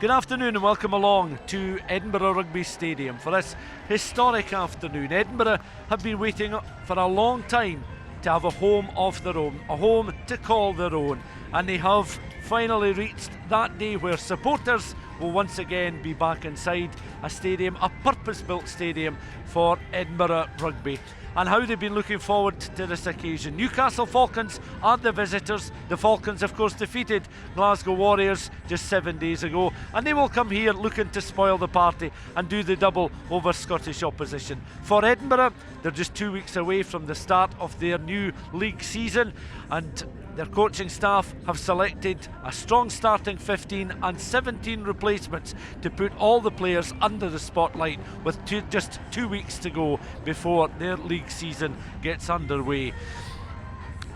Good afternoon and welcome along to Edinburgh Rugby Stadium for this historic afternoon. Edinburgh have been waiting for a long time to have a home of their own, a home to call their own, and they have finally reached that day where supporters will once again be back inside a stadium, a purpose-built stadium for Edinburgh Rugby. And how they've been looking forward to this occasion. Newcastle Falcons are the visitors. The Falcons, of course, defeated Glasgow Warriors just 7 days ago, and they will come here looking to spoil the party and do the double over Scottish opposition. For Edinburgh, they're just 2 weeks away from the start of their new league season, and their coaching staff have selected a strong starting 15 and 17 replacements to put all the players under the spotlight with just 2 weeks to go before their league season gets underway.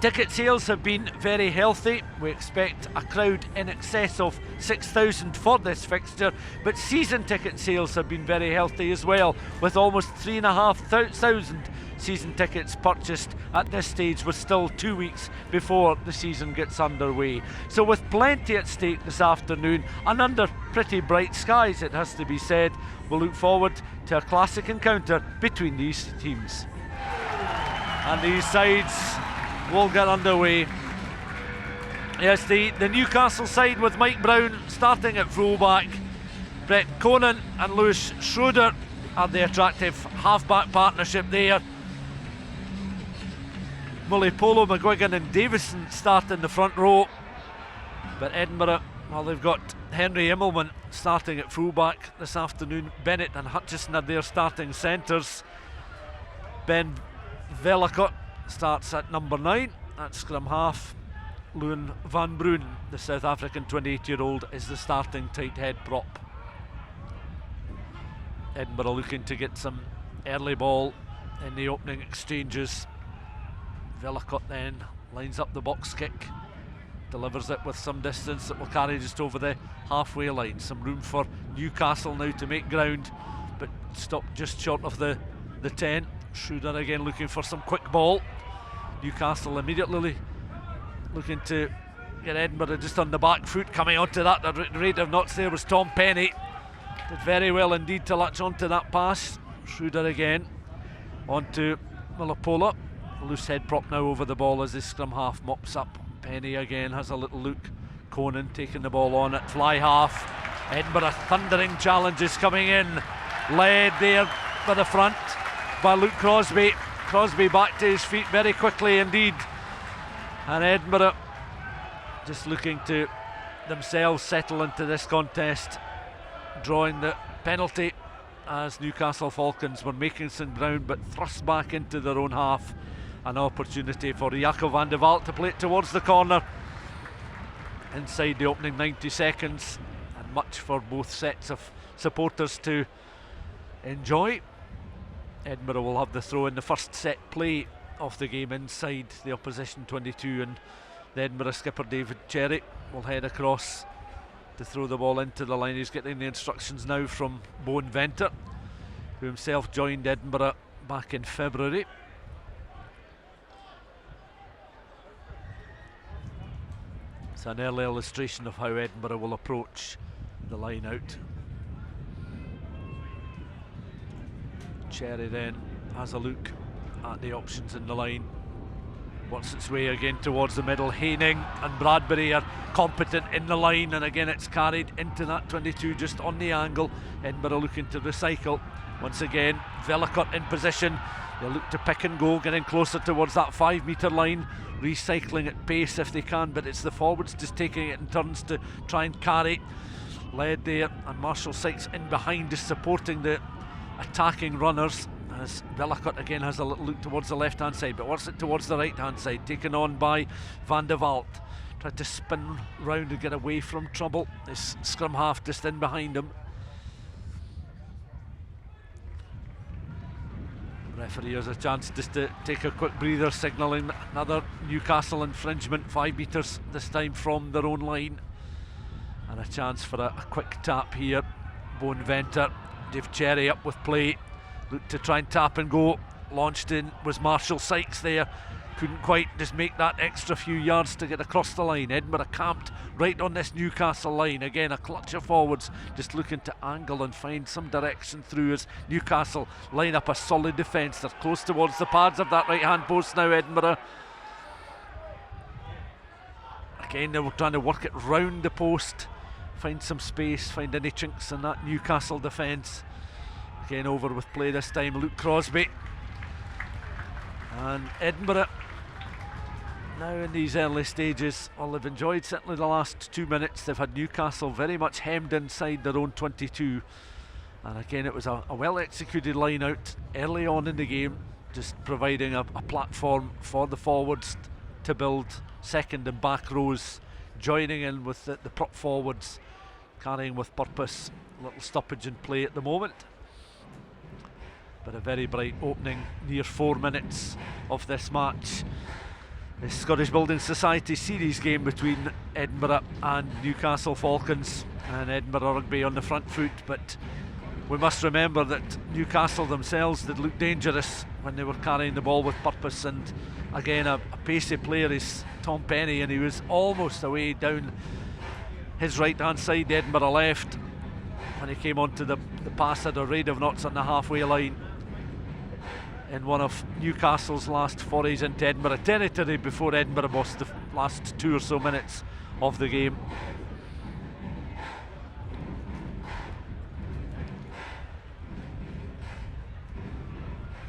Ticket sales have been very healthy. We expect a crowd in excess of 6,000 for this fixture, but season ticket sales have been very healthy as well, with almost 3,500 season tickets purchased at this stage, with still 2 weeks before the season gets underway. So with plenty at stake this afternoon and under pretty bright skies, it has to be said, we'll look forward to a classic encounter between these teams. And these sides will get underway. Yes, the Newcastle side with Mike Brown starting at fullback. Brett Conan and Lewis Schroeder are the attractive halfback partnership there. Mulipolo, McGuigan and Davison start in the front row. But Edinburgh, well, they've got Henry Immelman starting at fullback this afternoon. Bennett and Hutchison are their starting centres. Ben Vellicott starts at number 9 at scrum half. Lewin van Bruin, the South African 28-year-old, is the starting tight head prop. Edinburgh looking to get some early ball in the opening exchanges. Vellicott then lines up the box kick, delivers it with some distance that will carry just over the halfway line. Some room for Newcastle now to make ground, but stopped just short of the 10. Schroeder again looking for some quick ball. Newcastle immediately looking to get Edinburgh just on the back foot. Coming onto that, the rate of knots there was Tom Penny. Did very well indeed to latch onto that pass. Schroeder again onto Mulipolo. Loose head prop now over the ball as the scrum half mops up. Penny again has a little look. Conan taking the ball on at fly half. Edinburgh thundering challenges coming in. Led there by the front by Luke Crosby. Crosby back to his feet very quickly indeed. And Edinburgh just looking to themselves settle into this contest, drawing the penalty as Newcastle Falcons were making some ground but thrust back into their own half. An opportunity for Jacob van der Walt to play it towards the corner inside the opening 90 seconds, and much for both sets of supporters to enjoy. Edinburgh will have the throw in the first set play of the game inside the opposition 22, and the Edinburgh skipper David Cherry will head across to throw the ball into the line. He's getting the instructions now from Bowen Venter, who himself joined Edinburgh back in February. It's an early illustration of how Edinburgh will approach the line out. Cherry then has a look at the options in the line. Works its way again towards the middle. Haining and Bradbury are competent in the line, and again it's carried into that 22 just on the angle. Edinburgh looking to recycle. Once again, Vellicott in position. They look to pick and go, getting closer towards that 5 metre line, recycling at pace if they can, but it's the forwards just taking it in turns to try and carry. Led there, and Marshall Sykes in behind, just supporting the attacking runners, as Vellicott again has a little look towards the left hand side, but works it towards the right hand side, taken on by Van der Walt. Tried to spin round and get away from trouble. This scrum half just in behind him. Referee has a chance just to take a quick breather, signalling another Newcastle infringement, 5 metres this time from their own line, and a chance for a quick tap here. Bowen Venter, Dave Cherry up with play, looked to try and tap and go. Launched in was Marshall Sykes there, couldn't quite just make that extra few yards to get across the line. Edinburgh camped right on this Newcastle line. Again, a clutch of forwards just looking to angle and find some direction through as Newcastle line up a solid defence. They're close towards the pads of that right hand post now, Edinburgh. Again, they were trying to work it round the post, find some space, find any chinks in that Newcastle defence. Again, over with play this time, Luke Crosby. And Edinburgh, now in these early stages, well, they've enjoyed certainly the last 2 minutes. They've had Newcastle very much hemmed inside their own 22. And again, it was a well-executed line out early on in the game, just providing a platform for the forwards to build second and back rows, joining in with the prop forwards, carrying with purpose. A little stoppage in play at the moment. But a very bright opening near 4 minutes of this match. The Scottish Building Society series game between Edinburgh and Newcastle Falcons, and Edinburgh Rugby on the front foot, but we must remember that Newcastle themselves did look dangerous when they were carrying the ball with purpose. And again, a pacey player is Tom Penny, and he was almost away down his right hand side, Edinburgh left, when he came onto the pass at a raid of knots on the halfway line in one of Newcastle's last forays into Edinburgh territory before Edinburgh lost the last 2 or so minutes of the game.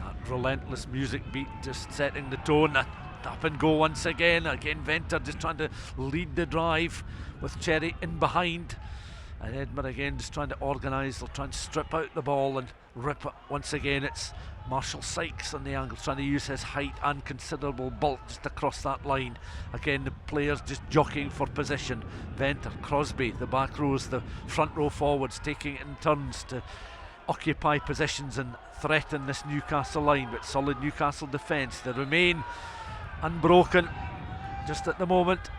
That relentless music beat just setting the tone. Up and go once again. Again, Venter just trying to lead the drive with Cherry in behind. And Edinburgh again just trying to organise. They'll try and strip out the ball and rip it. Once again, it's Marshall Sykes on the angle, trying to use his height and considerable bulk just across that line. Again, the players just jockeying for position. Venter, Crosby, the back rows, the front row forwards taking it in turns to occupy positions and threaten this Newcastle line. But solid Newcastle defence. They remain unbroken just at the moment.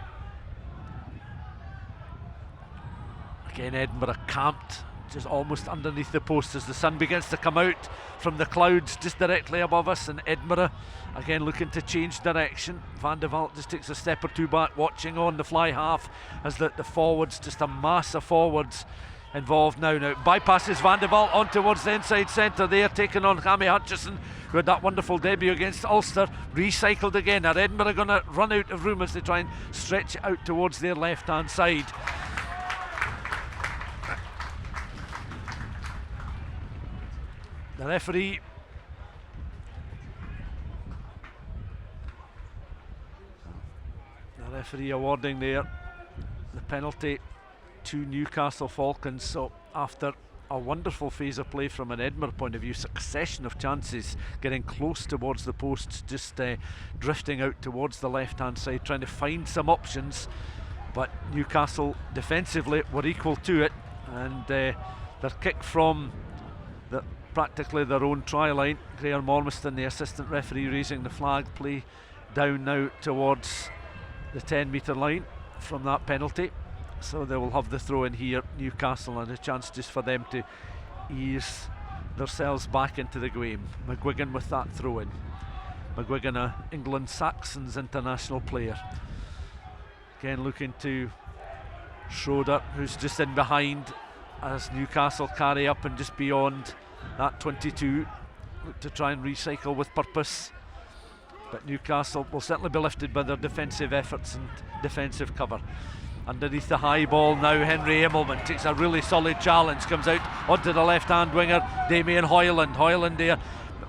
Again, Edinburgh camped just almost underneath the post as the sun begins to come out from the clouds just directly above us, and Edinburgh again looking to change direction. Van de Vaart just takes a step or two back, watching on the fly half as the forwards, just a mass of forwards involved now. Now bypasses Van de Vaart on towards the inside centre there, taking on Hammy Hutchison, who had that wonderful debut against Ulster. Recycled again. Are Edinburgh going to run out of room as they try and stretch it out towards their left hand side? The referee awarding there the penalty to Newcastle Falcons. So after a wonderful phase of play from an Edinburgh point of view, succession of chances, getting close towards the posts, just drifting out towards the left hand side, trying to find some options, but Newcastle defensively were equal to it, and their kick from practically their own try line. Graham Ormiston, the assistant referee, raising the flag. Play down now towards the 10-metre line from that penalty, so they will have the throw in here, Newcastle, and a chance just for them to ease themselves back into the game. McGuigan with that throw in. McGuigan, a England Saxons international player, again looking to Schroeder, who's just in behind as Newcastle carry up and just beyond that 22, look to try and recycle with purpose, but Newcastle will certainly be lifted by their defensive efforts and defensive cover. Underneath the high ball now, Henry Immelman takes a really solid challenge, comes out onto the left hand winger, Damien Hoyland there,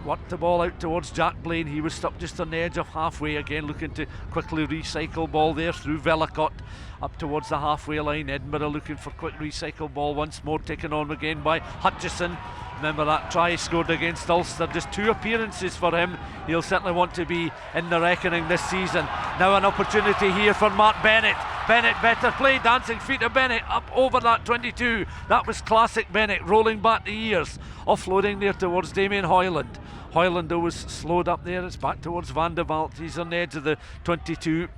worked the ball out towards Jack Blaine. He was stopped just on the edge of halfway, again looking to quickly recycle ball there through Vellacott up towards the halfway line. Edinburgh looking for quick recycle ball once more, taken on again by Hutchison. Remember that try scored against Ulster, just 2 appearances for him. He'll certainly want to be in the reckoning this season. Now an opportunity here for Mark Bennett. Bennett, better play, dancing feet of Bennett up over that 22. That was classic Bennett, rolling back the ears, offloading there towards Damien Hoyland. Hoyland though was slowed up there. It's back towards Van de Vaart. He's on the edge of the 22.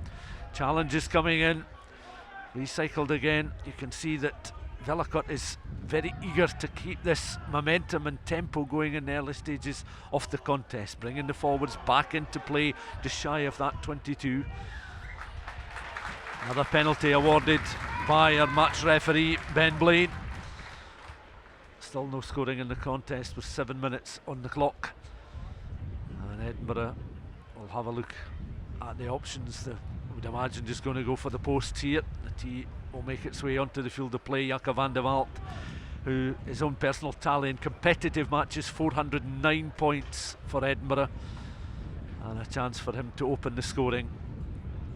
Challenges coming in. Recycled again. You can see that Vellacott is very eager to keep this momentum and tempo going in the early stages of the contest, bringing the forwards back into play, just shy of that 22. Another penalty awarded by our match referee, Ben Blaine. Still no scoring in the contest with 7 minutes on the clock. And Edinburgh will have a look at the options. I would imagine just going to go for the posts here. The tee will make its way onto the field of play. Jakob van der Walt, who his own personal tally in competitive matches, 409 points for Edinburgh, and a chance for him to open the scoring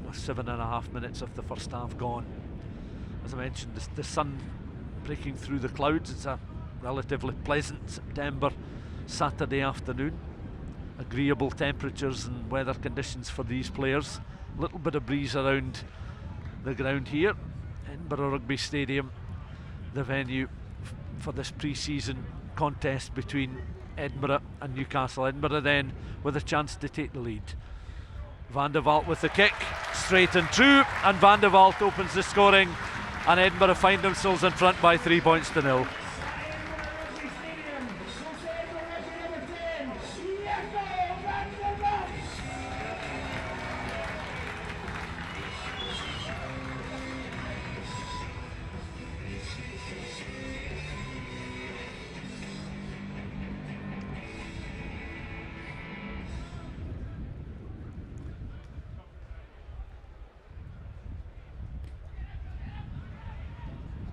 with 7.5 minutes of the first half gone. As I mentioned, the sun breaking through the clouds. It's a relatively pleasant September Saturday afternoon. Agreeable temperatures and weather conditions for these players. A little bit of breeze around the ground here. Edinburgh Rugby Stadium, the venue for this pre-season contest between Edinburgh and Newcastle. Edinburgh then with a chance to take the lead. Van der Walt with the kick, straight and true, and Van der Walt opens the scoring, and Edinburgh find themselves in front by 3 points to 0.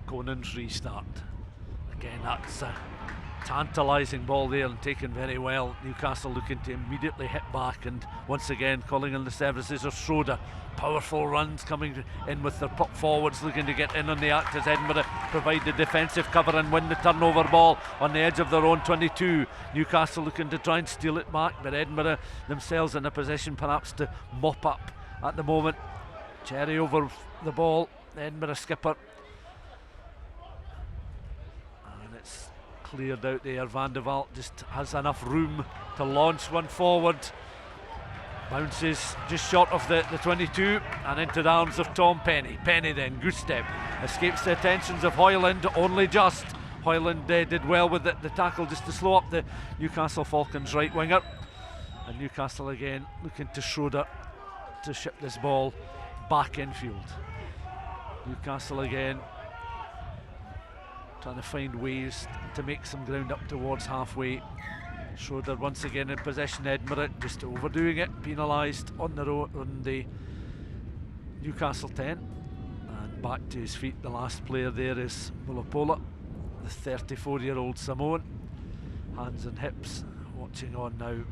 Conan's restart. Again, that's a tantalising ball there and taken very well. Newcastle looking to immediately hit back, and once again calling in the services of Schroeder. Powerful runs coming in with their pop forwards, looking to get in on the act as Edinburgh provide the defensive cover and win the turnover ball on the edge of their own 22. Newcastle looking to try and steal it back, but Edinburgh themselves in a position perhaps to mop up at the moment. Cherry over the ball, the Edinburgh skipper. Cleared out there. Van der Walt just has enough room to launch one forward. Bounces just short of the 22 and into the arms of Tom Penny. Penny then, good step, escapes the attentions of Hoyland, only just. Hoyland did well with the tackle just to slow up the Newcastle Falcons right winger. And Newcastle again looking to Schroeder to ship this ball back infield. Newcastle again trying to find ways to make some ground up towards halfway. Schroeder once again in possession. Edinburgh just overdoing it, penalised on the Newcastle 10. And back to his feet, the last player there is Mulopola, the 34-year-old Samoan. Hands and hips, watching on now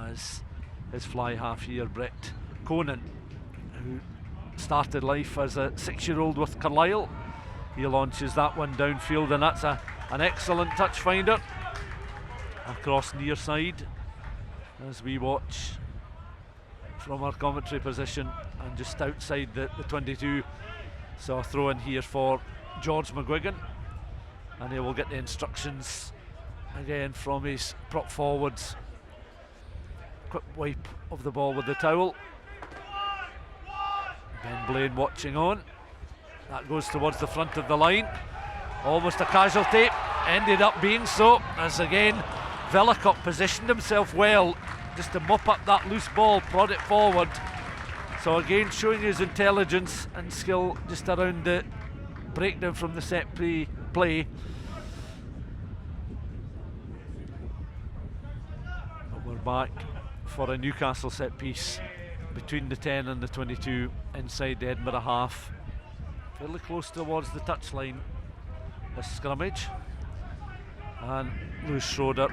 as his fly half here, Brett Conan, who started life as a 6-year-old with Carlisle. He launches that one downfield, and that's an excellent touch finder across near side as we watch from our commentary position and just outside the 22. So a throw in here for George McGuigan, and he will get the instructions again from his prop forwards. Quick wipe of the ball with the towel. Ben Blaine watching on. That goes towards the front of the line. Almost a casualty, ended up being so, as again Vellacott positioned himself well just to mop up that loose ball, prod it forward. So again showing his intelligence and skill just around the breakdown from the set play. But we're back for a Newcastle set piece between the 10 and the 22 inside the Edinburgh half. Fairly close towards the touchline, this scrummage. And Lewis Schroeder,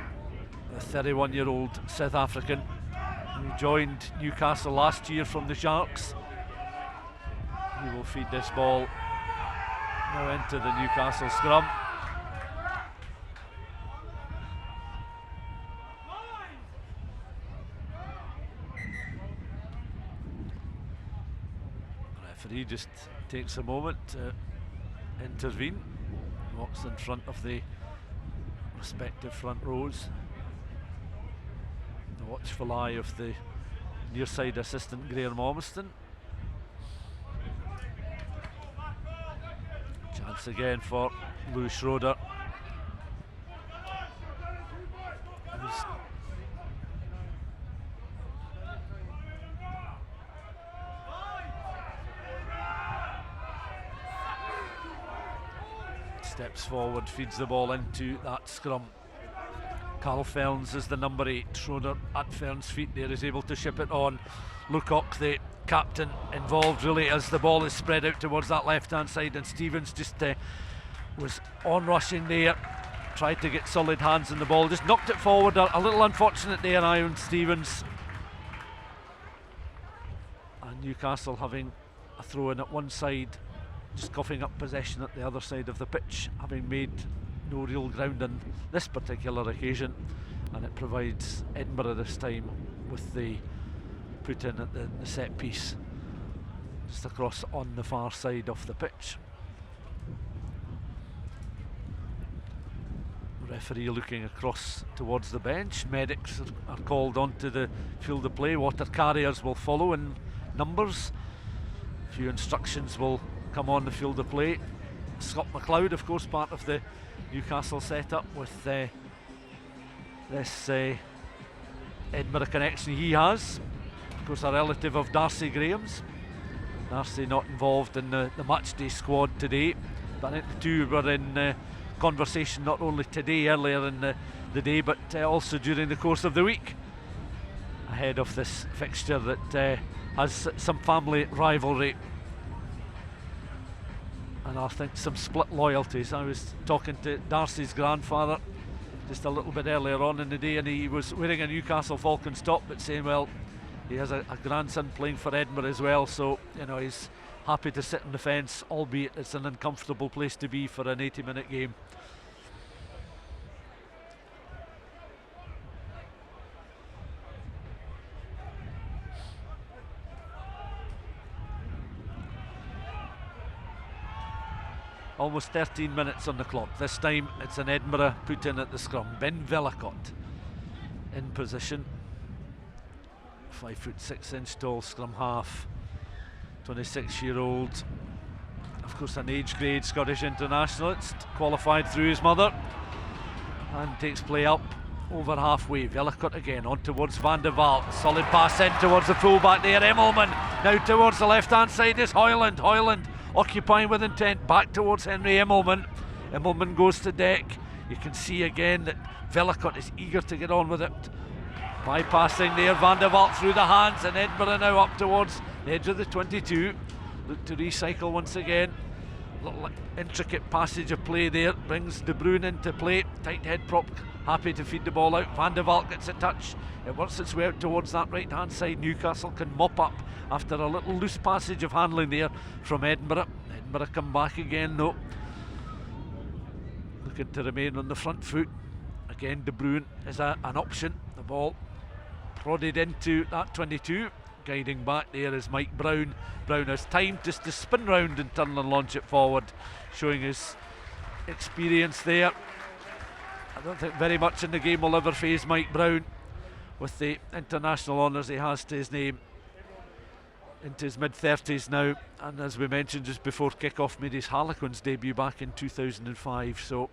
the 31-year-old South African, who joined Newcastle last year from the Sharks. He will feed this ball now into the Newcastle scrum. Referee just takes a moment to intervene, walks in front of the respective front rows. The watchful eye of the near side assistant Graham Ormiston. Chance pass again for Lou Schroeder. Steps forward, feeds the ball into that scrum. Carl Ferns is the number 8. Schroeder at Ferns' feet there is able to ship it on. Lucock, the captain, involved really as the ball is spread out towards that left hand side, and Stevens just was on rushing there, tried to get solid hands on the ball, just knocked it forward. A little unfortunate there, Iron Stevens. And Newcastle having a throw in at one side, just coughing up possession at the other side of the pitch, having made no real ground on this particular occasion, and it provides Edinburgh this time with the put in at the set piece just across on the far side of the pitch. Referee looking across towards the bench. Medics are called onto the field of play. Water carriers will follow in numbers. A few instructions will come on the field of play. Scott McLeod, of course, part of the Newcastle setup with this Edinburgh connection he has. Of course, a relative of Darcy Graham's. Darcy not involved in the matchday squad today, but I think the two were in conversation not only today, earlier in the day, but also during the course of the week, ahead of this fixture that has some family rivalry and I think some split loyalties. I was talking to Darcy's grandfather just a little bit earlier on in the day, and he was wearing a Newcastle Falcons top, but saying, well, he has a grandson playing for Edinburgh as well, so you know he's happy to sit on the fence, albeit it's an uncomfortable place to be for an 80-minute game. Almost 13 minutes on the clock. This time it's an Edinburgh put in at the scrum. Ben Vellacott in position. 5'6" tall scrum half. 26-year-old. Of course, an age grade Scottish internationalist, qualified through his mother, and takes play up over halfway. Vellacott again on towards Van der Valk. Solid pass in towards the fullback there. Emmelman now towards the left hand side is Hoyland. Hoyland occupying with intent, back towards Henry Emmelman. Emmelman goes to deck. You can see again that Vellacott is eager to get on with it. Bypassing there, Van der Valk through the hands, and Edinburgh now up towards the edge of the 22. Look to recycle once again. Little intricate passage of play there, brings De Bruyne into play. Tight head prop, happy to feed the ball out. Van der Valk gets a touch. It works its way out towards that right hand side. Newcastle can mop up after a little loose passage of handling there from Edinburgh. Edinburgh come back again though, looking to remain on the front foot. Again, De Bruyne is an option. The ball prodded into that 22. Guiding back there is Mike Brown. Brown has time just to spin round and turn and launch it forward, showing his experience there. I don't think very much in the game will ever faze Mike Brown with the international honours he has to his name. Into his mid-30s now, and as we mentioned just before kick-off, made his Harlequins debut back in 2005, so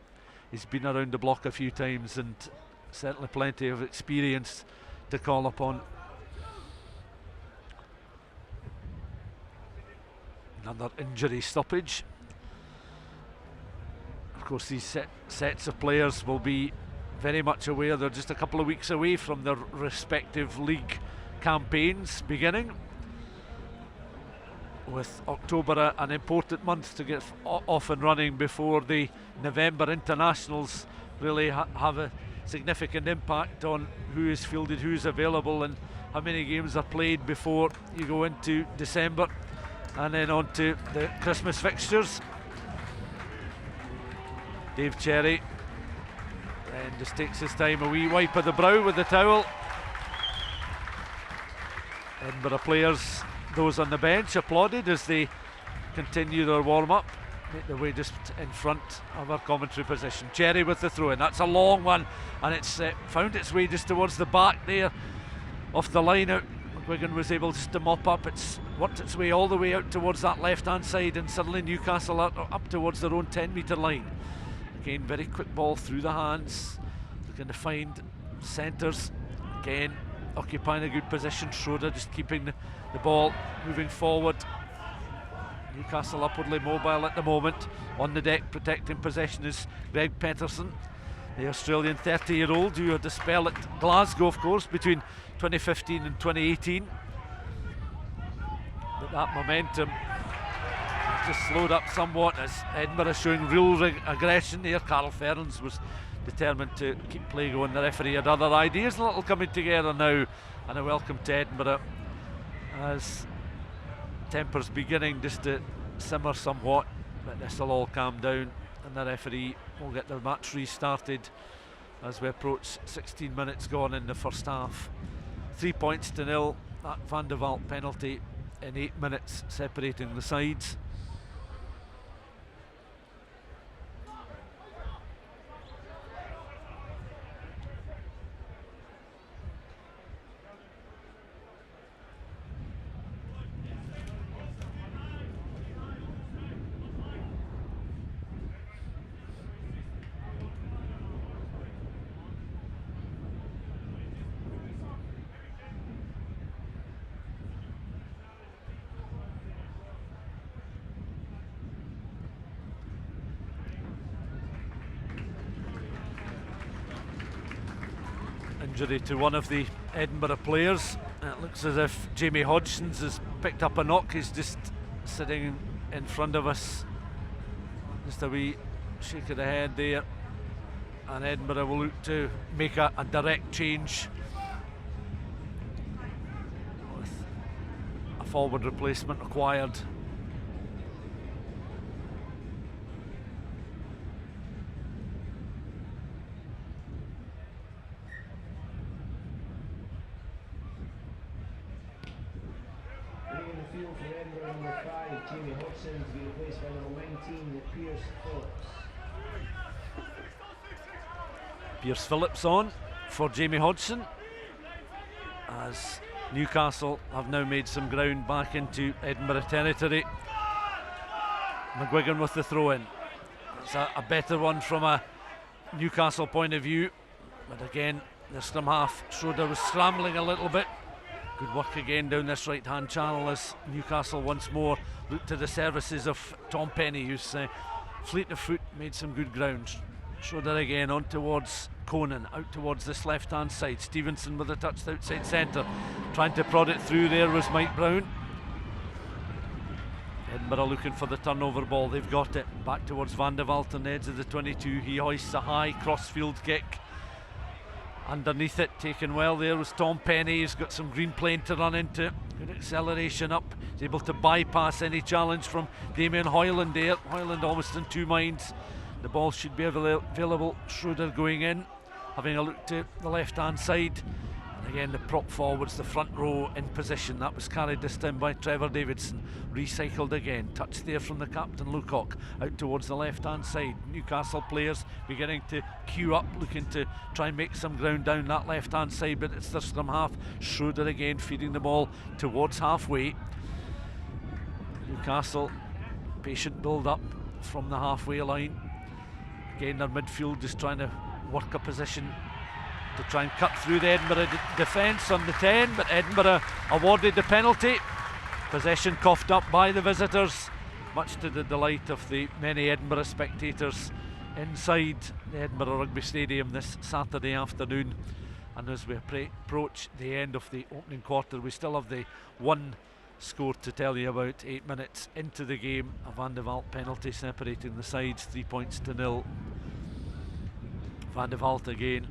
he's been around the block a few times and certainly plenty of experience to call upon. Another injury stoppage. Of course, these sets of players will be very much aware they're just a couple of weeks away from their respective league campaigns beginning, with October an important month to get off and running before the November internationals really have a significant impact on who is fielded, who's available, and how many games are played before you go into December and then on to the Christmas fixtures. Dave Cherry then just takes his time, a wee wipe of the brow with the towel. Edinburgh players, those on the bench, applauded as they continue their warm-up, make their way just in front of our commentary position. Cherry with the throw-in, that's a long one, and it's found its way just towards the back there off the line out. McGuigan was able just to mop up. It's worked its way all the way out towards that left-hand side, and suddenly Newcastle are up towards their own 10-metre line. Again, very quick ball through the hands, looking to find centres. Again, occupying a good position. Schroeder just keeping the ball moving forward. Newcastle upwardly mobile at the moment. On the deck, protecting possession, is Greg Petterson, the Australian 30-year-old who had a spell at Glasgow, of course, between 2015 and 2018. But that momentum just slowed up somewhat as Edinburgh showing real aggression here. Carl Ferns was determined to keep play going. The referee had other ideas. A little coming together now, and a welcome to Edinburgh as tempers beginning just to simmer somewhat, but this will all calm down and the referee will get the match restarted as we approach 16 minutes gone in the first half. 3 points to nil. That Van de Waal penalty in 8 minutes separating the sides. Injury to one of the Edinburgh players. It looks as if Jamie Hodgson's has picked up a knock. He's just sitting in front of us. Just a wee shake of the head there. And Edinburgh will look to make a direct change with a forward replacement required. Jamie Hodgson to be replaced by number 19, Pierce Phillips. Pierce Phillips on for Jamie Hodgson as Newcastle have now made some ground back into Edinburgh territory. McGuigan with the throw in. It's a better one from a Newcastle point of view, but again the scrum half Schroeder was scrambling a little bit. Good work again down this right hand channel as Newcastle once more looked to the services of Tom Penny, who's fleet of foot, made some good ground. Schroeder again on towards Conan, out towards this left hand side. Stevenson with a touch outside centre, trying to prod it through. There was Mike Brown. Edinburgh looking for the turnover ball. They've got it back towards Van de Waal on the edge of the 22. He hoists a high cross-field kick. Underneath it, taken well there was Tom Penny. He's got some green plane to run into. Good acceleration up. He's able to bypass any challenge from Damien Hoyland there. Hoyland almost in two minds. The ball should be available. Schroeder going in, having a look to the left-hand side. And again, the prop forwards, the front row in position. That was carried this time by Trevor Davidson. Recycled again. Touch there from the captain, Lucock, out towards the left-hand side. Newcastle players beginning to queue up, looking to try and make some ground down that left-hand side, but it's the scrum half. Schroeder again feeding the ball towards halfway. Newcastle, patient build-up from the halfway line. Again, their midfield just trying to work a position to try and cut through the Edinburgh defence on the 10, but Edinburgh awarded the penalty. Possession coughed up by the visitors, much to the delight of the many Edinburgh spectators inside the Edinburgh Rugby Stadium this Saturday afternoon. And as we approach the end of the opening quarter, we still have the one score to tell you about. 8 minutes into the game, a Van de Waal penalty separating the sides, 3 points to nil. Van de Waal again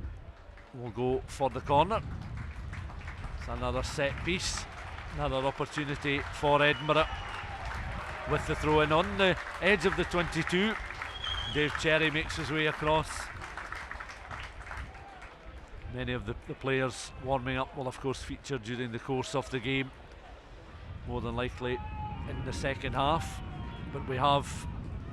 will go for the corner. It's another set piece, another opportunity for Edinburgh with the throw in on the edge of the 22. Dave Cherry makes his way across. Many of the players warming up will of course feature during the course of the game, more than likely in the second half, but we have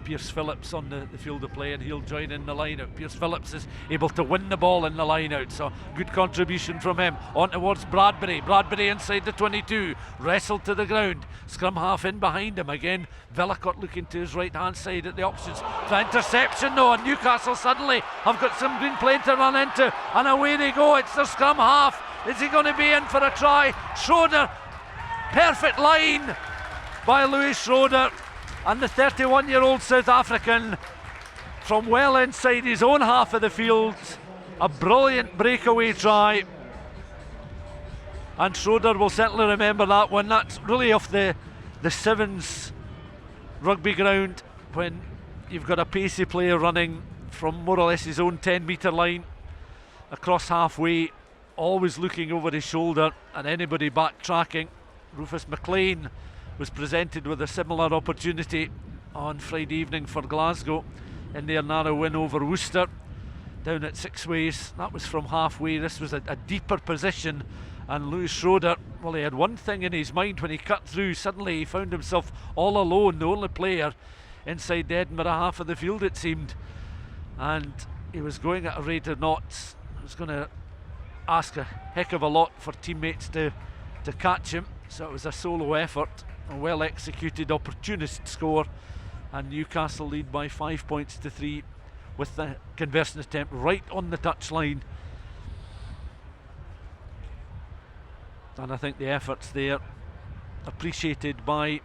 Pierce Phillips on the field of play, and he'll join in the line-out. Pierce Phillips is able to win the ball in the line-out, so good contribution from him. On towards Bradbury. Bradbury inside the 22, wrestled to the ground. Scrum half in behind him again. Vellacott looking to his right-hand side at the options. The interception though, and Newcastle suddenly have got some green plane to run into, and away they go. It's the scrum half. Is he going to be in for a try? Schroeder, perfect line by Louis Schroeder, and the 31-year-old South African from well inside his own half of the field. A brilliant breakaway try, and Schroeder will certainly remember that one. That's really off the Sevens rugby ground, when you've got a pacey player running from more or less his own 10-metre line across halfway, always looking over his shoulder, and anybody backtracking. Rufus McLean was presented with a similar opportunity on Friday evening for Glasgow in their narrow win over Worcester down at Six Ways. That was from halfway. This was a deeper position, and Louis Schroeder, well, he had one thing in his mind when he cut through. Suddenly he found himself all alone, the only player inside the Edinburgh half of the field, it seemed, and he was going at a rate of knots. It was going to ask a heck of a lot for teammates to catch him, so it was a solo effort, a well executed opportunist score, and Newcastle lead by 5 points to 3 with the conversion attempt right on the touchline. And I think the efforts there appreciated by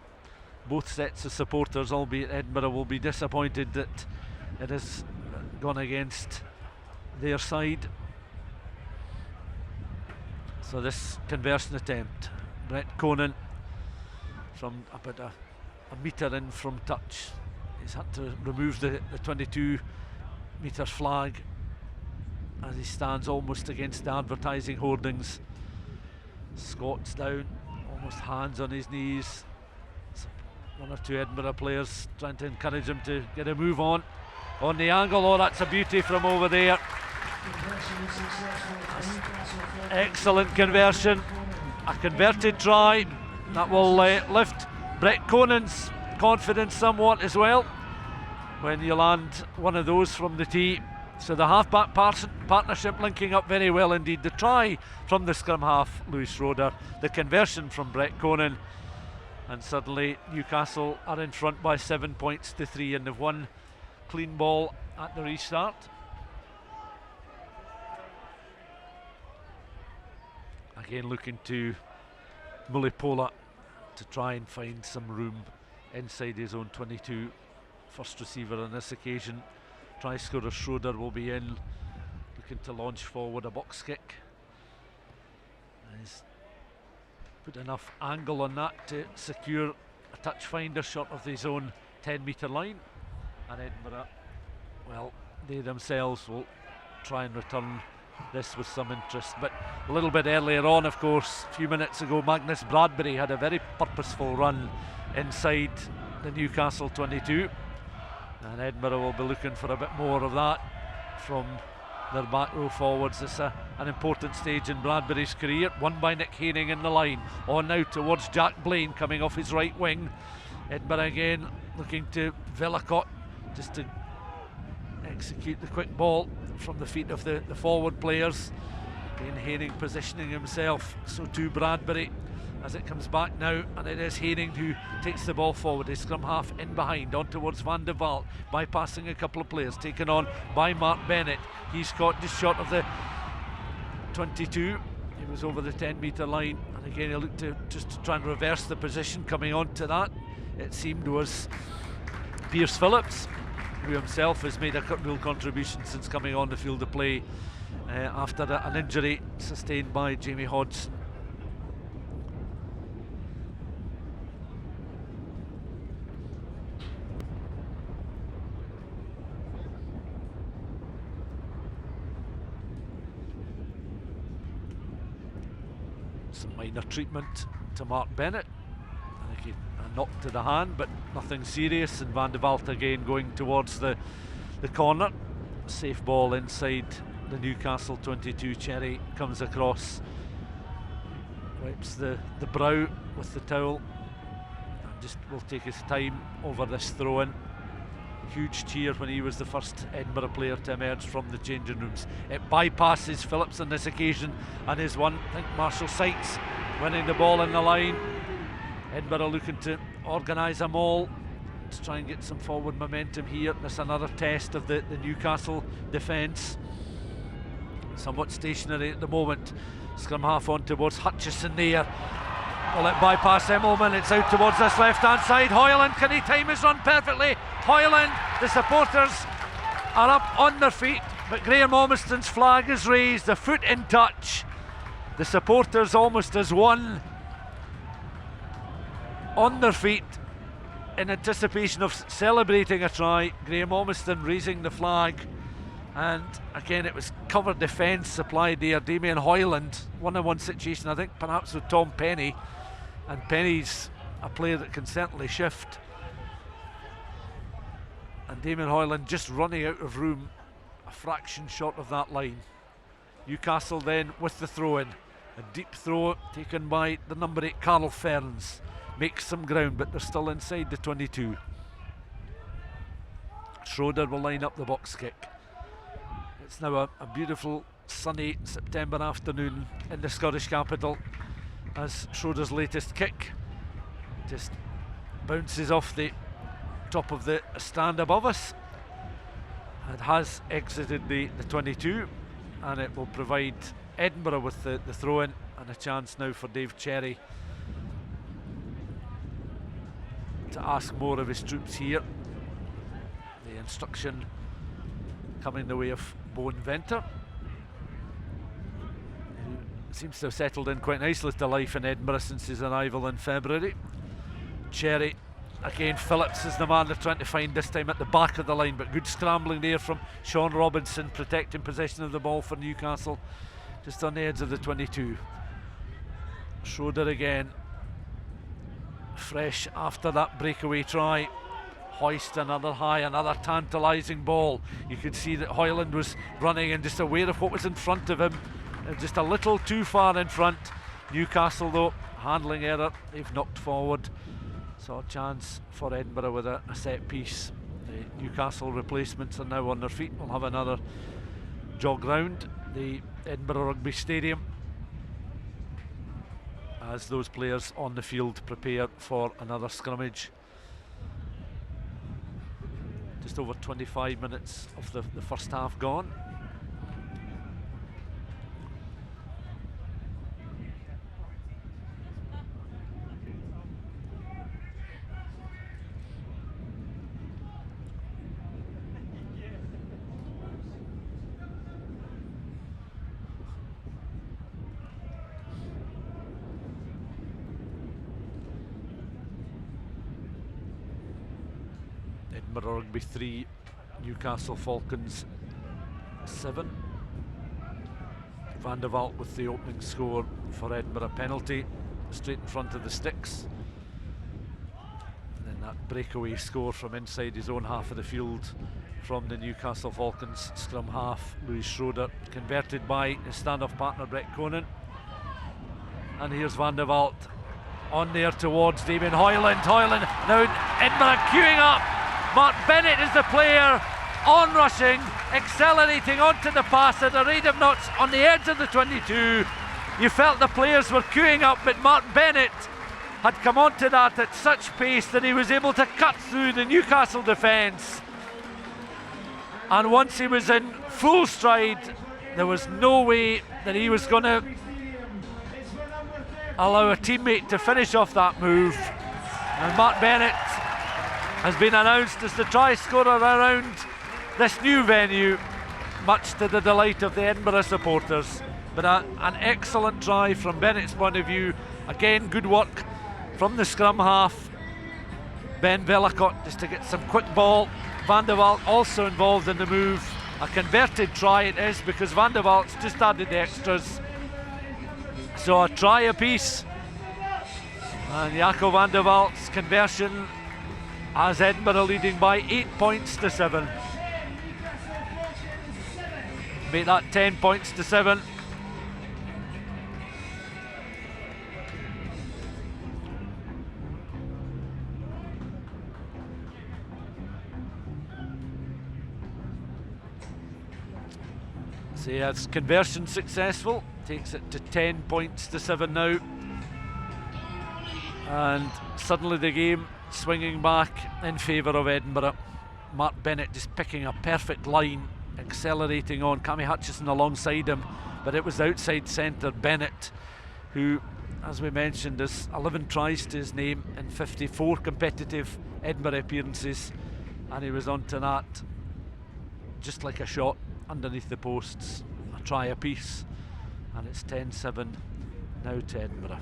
both sets of supporters, albeit Edinburgh will be disappointed that it has gone against their side. So this conversion attempt, Brett Conan from about a metre in from touch. He's had to remove the 22 metre flag as he stands almost against the advertising hoardings. Scott's down, almost hands on his knees. One or two Edinburgh players trying to encourage him to get a move on the angle. Oh, that's a beauty from over there. Excellent conversion, a converted try that will lift Brett Conan's confidence somewhat as well when you land one of those from the tee. So the half-back partnership linking up very well indeed. The try from the scrum half, Louis Schroeder, the conversion from Brett Conan, and suddenly Newcastle are in front by 7 points to 3, and they've won clean ball at the restart. Again looking to Mulipola to try and find some room inside his own 22. First receiver on this occasion. Try scorer Schroeder will be in, looking to launch forward a box kick. He's put enough angle on that to secure a touch finder shot of his own 10-metre line, and Edinburgh, well, they themselves will try and return this with some interest. But a little bit earlier on, of course, a few minutes ago, Magnus Bradbury had a very purposeful run inside the Newcastle 22, and Edinburgh will be looking for a bit more of that from their back row forwards. It's an important stage in Bradbury's career. Won by Nick Haining in the line. On now towards Jack Blaine coming off his right wing. Edinburgh again looking to Vellacott just to execute the quick ball from the feet of the forward players. Again Haining positioning himself, so too Bradbury as it comes back now, and it is Haining who takes the ball forward. His scrum half in behind, on towards Van de Waal, bypassing a couple of players, taken on by Mark Bennett. He's caught just short of the 22. He was over the 10-metre line, and again he looked to just to try and reverse the position. Coming on to that, it seemed, was Pierce Phillips, who himself has made a real contribution since coming on the field of play after an injury sustained by Jamie Hodgson. Some minor treatment to Mark Bennett. I think a knock to the hand, but nothing serious. And Van de Waal again going towards the corner. Safe ball inside the Newcastle 22. Cherry comes across, wipes the brow with the towel, and just will take his time over this throw-in. huge cheer when he was the first Edinburgh player to emerge from the changing rooms. It bypasses Phillips on this occasion and is one. I think Marshall Sykes winning the ball in the line. Edinburgh looking to organise a maul to try and get some forward momentum here. There's another test of the Newcastle defence. Somewhat stationary at the moment. Scrum half on towards Hutchison there. Will it bypass Immelman? It's out towards this left-hand side. Hoyland, can he time his run perfectly? Hoyland, the supporters are up on their feet, but Graham Ormiston's flag is raised, the foot in touch. The supporters almost as one, on their feet in anticipation of celebrating a try. Graham Ormiston raising the flag, and again it was cover defence supplied there. Damien Hoyland, 1-on-1 situation, I think perhaps with Tom Penny, and Penny's a player that can certainly shift, and Damien Hoyland just running out of room, a fraction short of that line. Newcastle then with the throw-in, a deep throw taken by the number 8 Carl Ferns, makes some ground, but they're still inside the 22. Schroeder will line up the box kick. It's now a beautiful sunny September afternoon in the Scottish capital, as Schroeder's latest kick just bounces off the top of the stand above us. It has exited the 22, and it will provide Edinburgh with the throw-in, and a chance now for Dave Cherry to ask more of his troops here. The instruction coming the way of Bowen Venter, who seems to have settled in quite nicely to life in Edinburgh since his arrival in February. Cherry, again Phillips is the man they're trying to find, this time at the back of the line, but good scrambling there from Sean Robinson, protecting possession of the ball for Newcastle, just on the edge of the 22. Schroeder again, fresh after that breakaway try. Hoist another high, another tantalising ball. You could see that Hoyland was running and just aware of what was in front of him, just a little too far in front. Newcastle though, handling error, they've knocked forward. So a chance for Edinburgh with a set piece. The Newcastle replacements are now on their feet. We'll have another jog round the Edinburgh Rugby Stadium as those players on the field prepare for another scrummage. Just over 25 minutes of the first half gone. Edinburgh Rugby 3, Newcastle Falcons 7. Van der Walt with the opening score for Edinburgh, penalty straight in front of the sticks. And then that breakaway score from inside his own half of the field from the Newcastle Falcons scrum half, Louis Schroeder, converted by his standoff partner Brett Conan. And here's Van der Walt on there towards Damien Hoyland. Hoyland now Edinburgh queuing up. Mark Bennett is the player on rushing, accelerating onto the pass at a rate of knots on the edge of the 22. You felt the players were queuing up, but Mark Bennett had come onto that at such pace that he was able to cut through the Newcastle defence. And once he was in full stride, there was no way that he was going to allow a teammate to finish off that move. And Mark Bennett has been announced as the try scorer around this new venue, much to the delight of the Edinburgh supporters. But an excellent try from Bennett's point of view. Again, good work from the scrum half, Ben Vellacott, just to get some quick ball. Van der Walt also involved in the move. A converted try it is, because Van der Walt's just added the extras. So a try apiece. And Jaco Van der Walt's conversion as Edinburgh leading by 8 points to 7. Make that 10 points to 7. So he has conversion successful, takes it to 10 points to 7 now. And suddenly the game swinging back in favour of Edinburgh. Mark Bennett just picking a perfect line, accelerating on. Cammy Hutchison alongside him, but it was outside centre Bennett, who, as we mentioned, has 11 tries to his name in 54 competitive Edinburgh appearances, and he was onto that just like a shot underneath the posts. A try apiece, and it's 10-7 now to Edinburgh.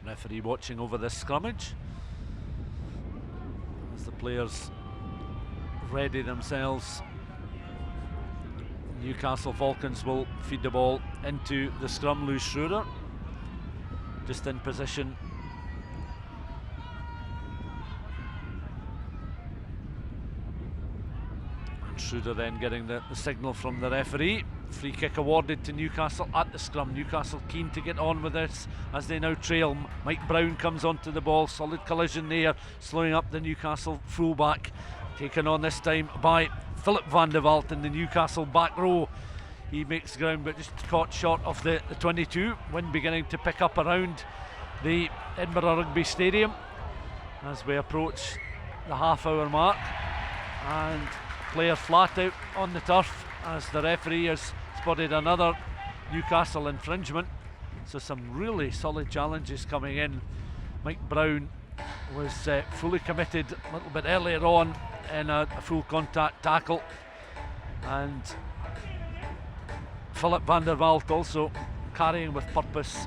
Referee watching over this scrummage as the players ready themselves. Newcastle Falcons will feed the ball into the scrum. Lou Schroeder just in position. And Schroeder then getting the signal from the referee. Free kick awarded to Newcastle at the scrum. Newcastle keen to get on with this as they now trail. Mike Brown comes onto the ball. Solid collision there, slowing up the Newcastle fullback. Taken on this time by Philip van der Walt in the Newcastle back row. He makes ground but just caught short of the 22. Wind beginning to pick up around the Edinburgh Rugby Stadium as we approach the half-hour mark. And player flat out on the turf as the referee has spotted another Newcastle infringement. So some really solid challenges coming in. Mike Brown was fully committed a little bit earlier on in a full contact tackle, and Philip van der Walt also carrying with purpose,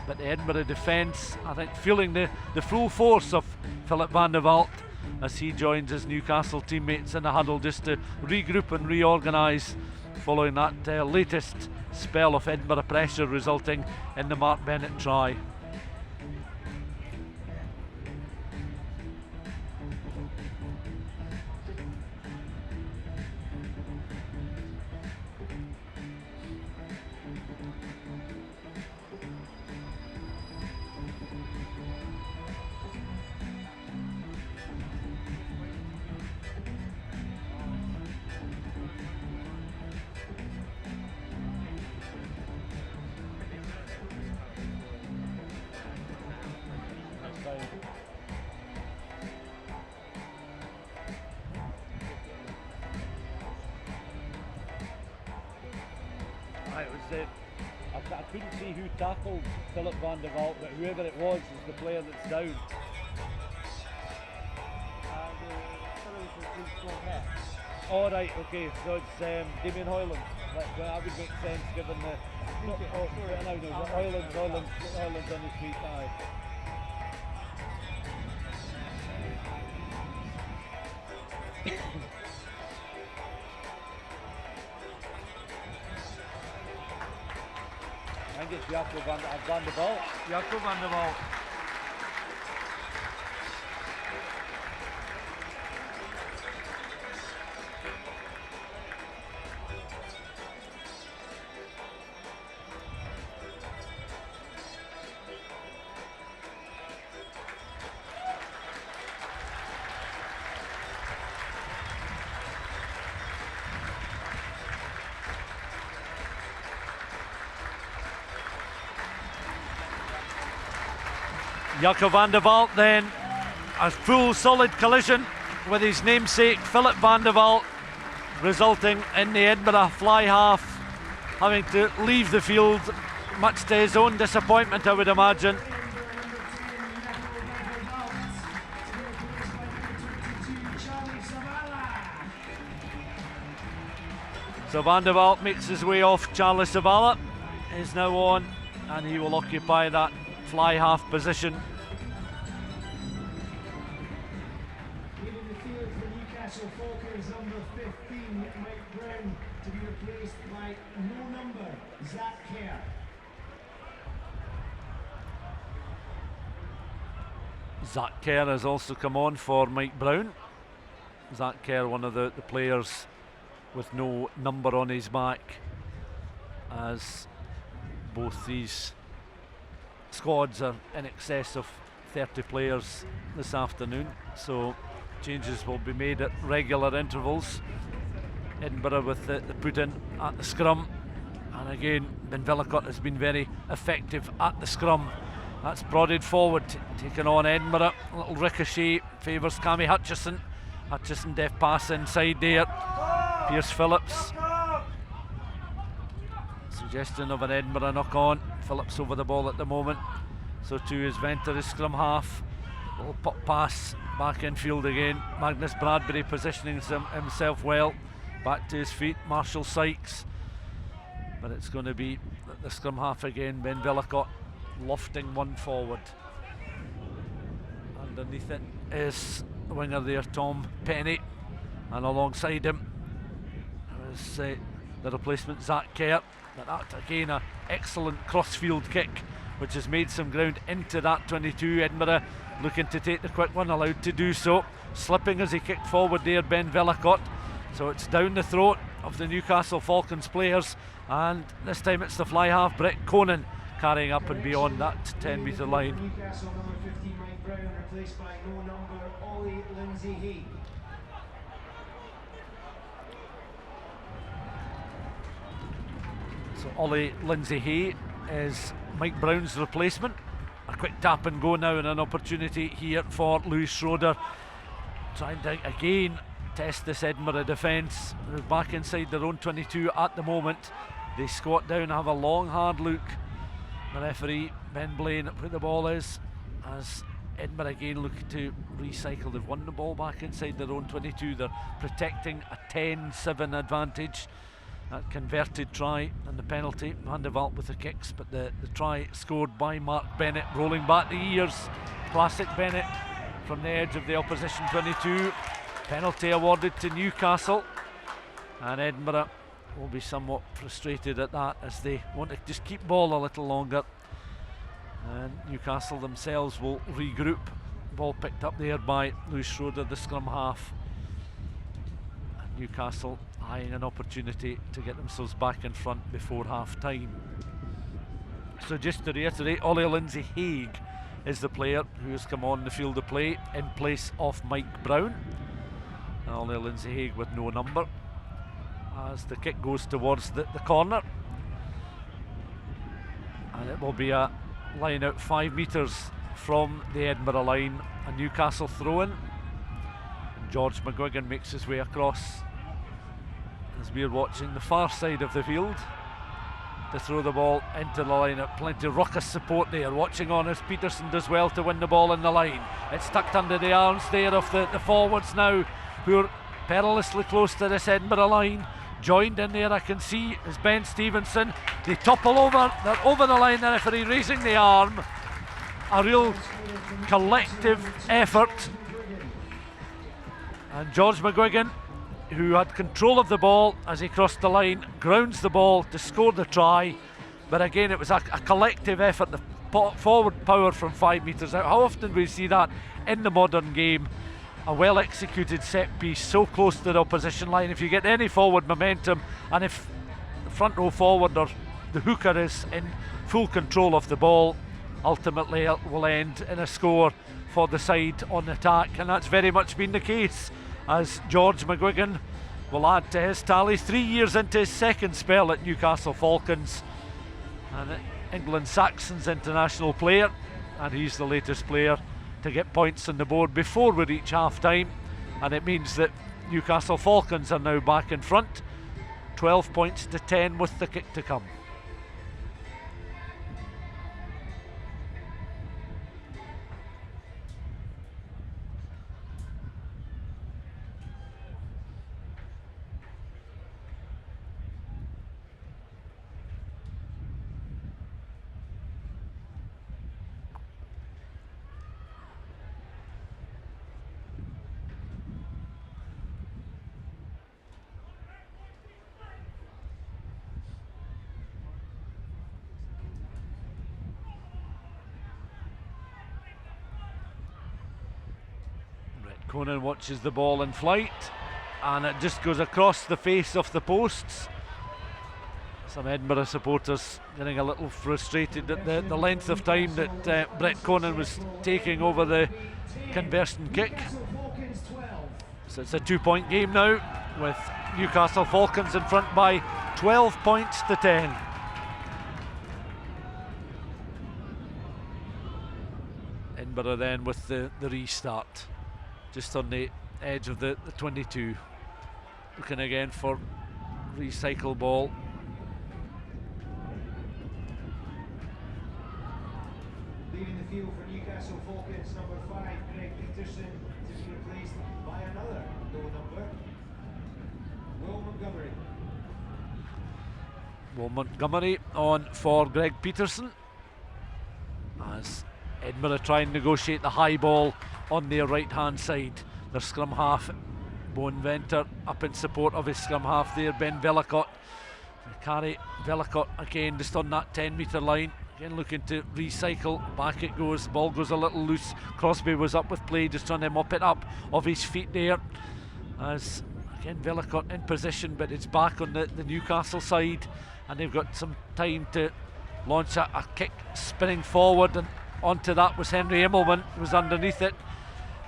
but the Edinburgh defence, I think, feeling the full force of Philip van der Walt as he joins his Newcastle teammates in the huddle just to regroup and reorganise following that latest spell of Edinburgh pressure resulting in the Mark Bennett try. I couldn't see who tackled Philip van der Walt, but whoever it was is the player that's down. All right, okay, so it's Damien Hoyland. That would make sense given the... Hoyland's on his feet, aye. I think it's Jacob van der Walt. Jacob van der Walt. Jacob van der Walt then, a full solid collision with his namesake Philip van der Walt, resulting in the Edinburgh fly half having to leave the field, much to his own disappointment, I would imagine. So van der Walt makes his way off. Charlie Savala is now on, and he will occupy that fly half position. Leaving the field for Newcastle Falcons, number 15, Mike Brown, to be replaced by no number, Zach Kerr. Zach Kerr has also come on for Mike Brown. Zach Kerr, one of the players with no number on his back, as both these squads are in excess of 30 players this afternoon, so changes will be made at regular intervals. Edinburgh with the put in at the scrum, and again Ben Villicott has been very effective at the scrum. That's prodded forward, taking on Edinburgh. A little ricochet favours Cammy Hutchison. Hutchison deft pass inside there. Pierce Phillips. Suggestion of an Edinburgh knock on. Phillips over the ball at the moment. So too is Venter, his scrum half. Little pop pass back infield again. Magnus Bradbury positioning himself well. Back to his feet, Marshall Sykes. But it's going to be the scrum half again, Ben Villicott, lofting one forward. Underneath it is the winger there, Tom Penny, and alongside him is the replacement, Zach Kerr. But that again, an excellent crossfield kick which has made some ground into that 22. Edinburgh looking to take the quick one, allowed to do so. Slipping as he kicked forward there, Ben Villicott. So it's down the throat of the Newcastle Falcons players, and this time it's the fly half, Brett Conan, carrying up and beyond that 10-metre line. Newcastle number 15 Mike Brown replaced by no number Ollie Lindsay-Hay. So Ollie Lindsay-Hay is Mike Brown's replacement. A quick tap and go now, and an opportunity here for Lewis Schroeder, trying to again test this Edinburgh defence. They're back inside their own 22 at the moment. They squat down, have a long hard look. The referee Ben Blaine where the ball is, as Edinburgh again look to recycle. They've won the ball back inside their own 22. They're protecting a 10-7 advantage. That converted try and the penalty, Van de Valk with the kicks, but the try scored by Mark Bennett, rolling back the ears. Classic Bennett from the edge of the opposition 22. Penalty awarded to Newcastle, and Edinburgh will be somewhat frustrated at that, as they want to just keep ball a little longer, and Newcastle themselves will regroup. Ball picked up there by Lewis Schroeder, the scrum half, and Newcastle eyeing an opportunity to get themselves back in front before half time. So just to reiterate, Ollie Lindsay-Hay is the player who has come on the field of play in place of Mike Brown. Ollie Lindsay-Hay with no number, as the kick goes towards the corner, and it will be a line out 5 metres from the Edinburgh line, a Newcastle throw-in. George McGuigan makes his way across, as we're watching the far side of the field, to throw the ball into the line. Plenty of ruckus support there, watching on as Peterson does well to win the ball in the line. It's tucked under the arms there of the forwards now, who are perilously close to this Edinburgh line. Joined in there, I can see, is Ben Stevenson. They topple over, they're over the line, the referee raising the arm. A real collective effort. And George McGuigan, who had control of the ball as he crossed the line, grounds the ball to score the try. But again, it was a collective effort, the forward power from 5 metres out. How often do we see that in the modern game? A well executed set piece so close to the opposition line. If you get any forward momentum, and if the front row forward or the hooker is in full control of the ball, ultimately it will end in a score for the side on attack, and that's very much been the case, as George McGuigan will add to his tally, 3 years into his second spell at Newcastle Falcons, and England Saxons international player, and he's the latest player to get points on the board before we reach half time, and it means that Newcastle Falcons are now back in front, 12 points to 10 with the kick to come. Conan watches the ball in flight, and it just goes across the face of the posts. Some Edinburgh supporters getting a little frustrated at the length of time that Brett Conan was taking over the conversion kick. So it's a 2-point game now, with Newcastle Falcons in front by 12 points to 10. Edinburgh then with the restart, just on the edge of the 22. Looking again for recycle ball. Leaving the field for Newcastle Falcons, number 5, Greg Peterson, to be replaced by another low number, Will Montgomery. Will Montgomery on for Greg Peterson, as Edinburgh try and negotiate the high ball on their right hand side. Their scrum half, Bowen Venter, up in support of his scrum half there, Ben Vellacott. Carry Vellacott again just on that 10-metre line. Again looking to recycle, back it goes, ball goes a little loose. Crosby was up with play, just trying to mop it up off his feet there. As again Vellacott in position, but it's back on the Newcastle side, and they've got some time to launch a kick spinning forward, and onto that was Henry Immelman, who was underneath it,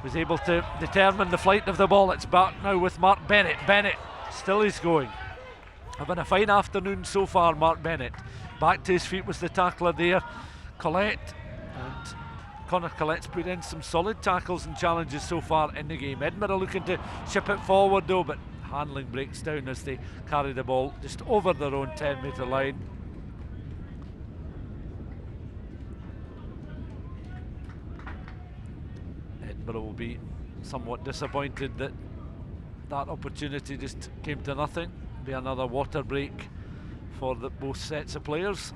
was able to determine the flight of the ball. It's back now with Mark Bennett. Bennett still is going. Having a fine afternoon so far, Mark Bennett. Back to his feet was the tackler there, Collette, and Connor Collette's put in some solid tackles and challenges so far in the game. Edinburgh looking to ship it forward though, but handling breaks down as they carry the ball just over their own 10-metre line. Edinburgh will be somewhat disappointed that that opportunity just came to nothing. Be another water break for both sets of players.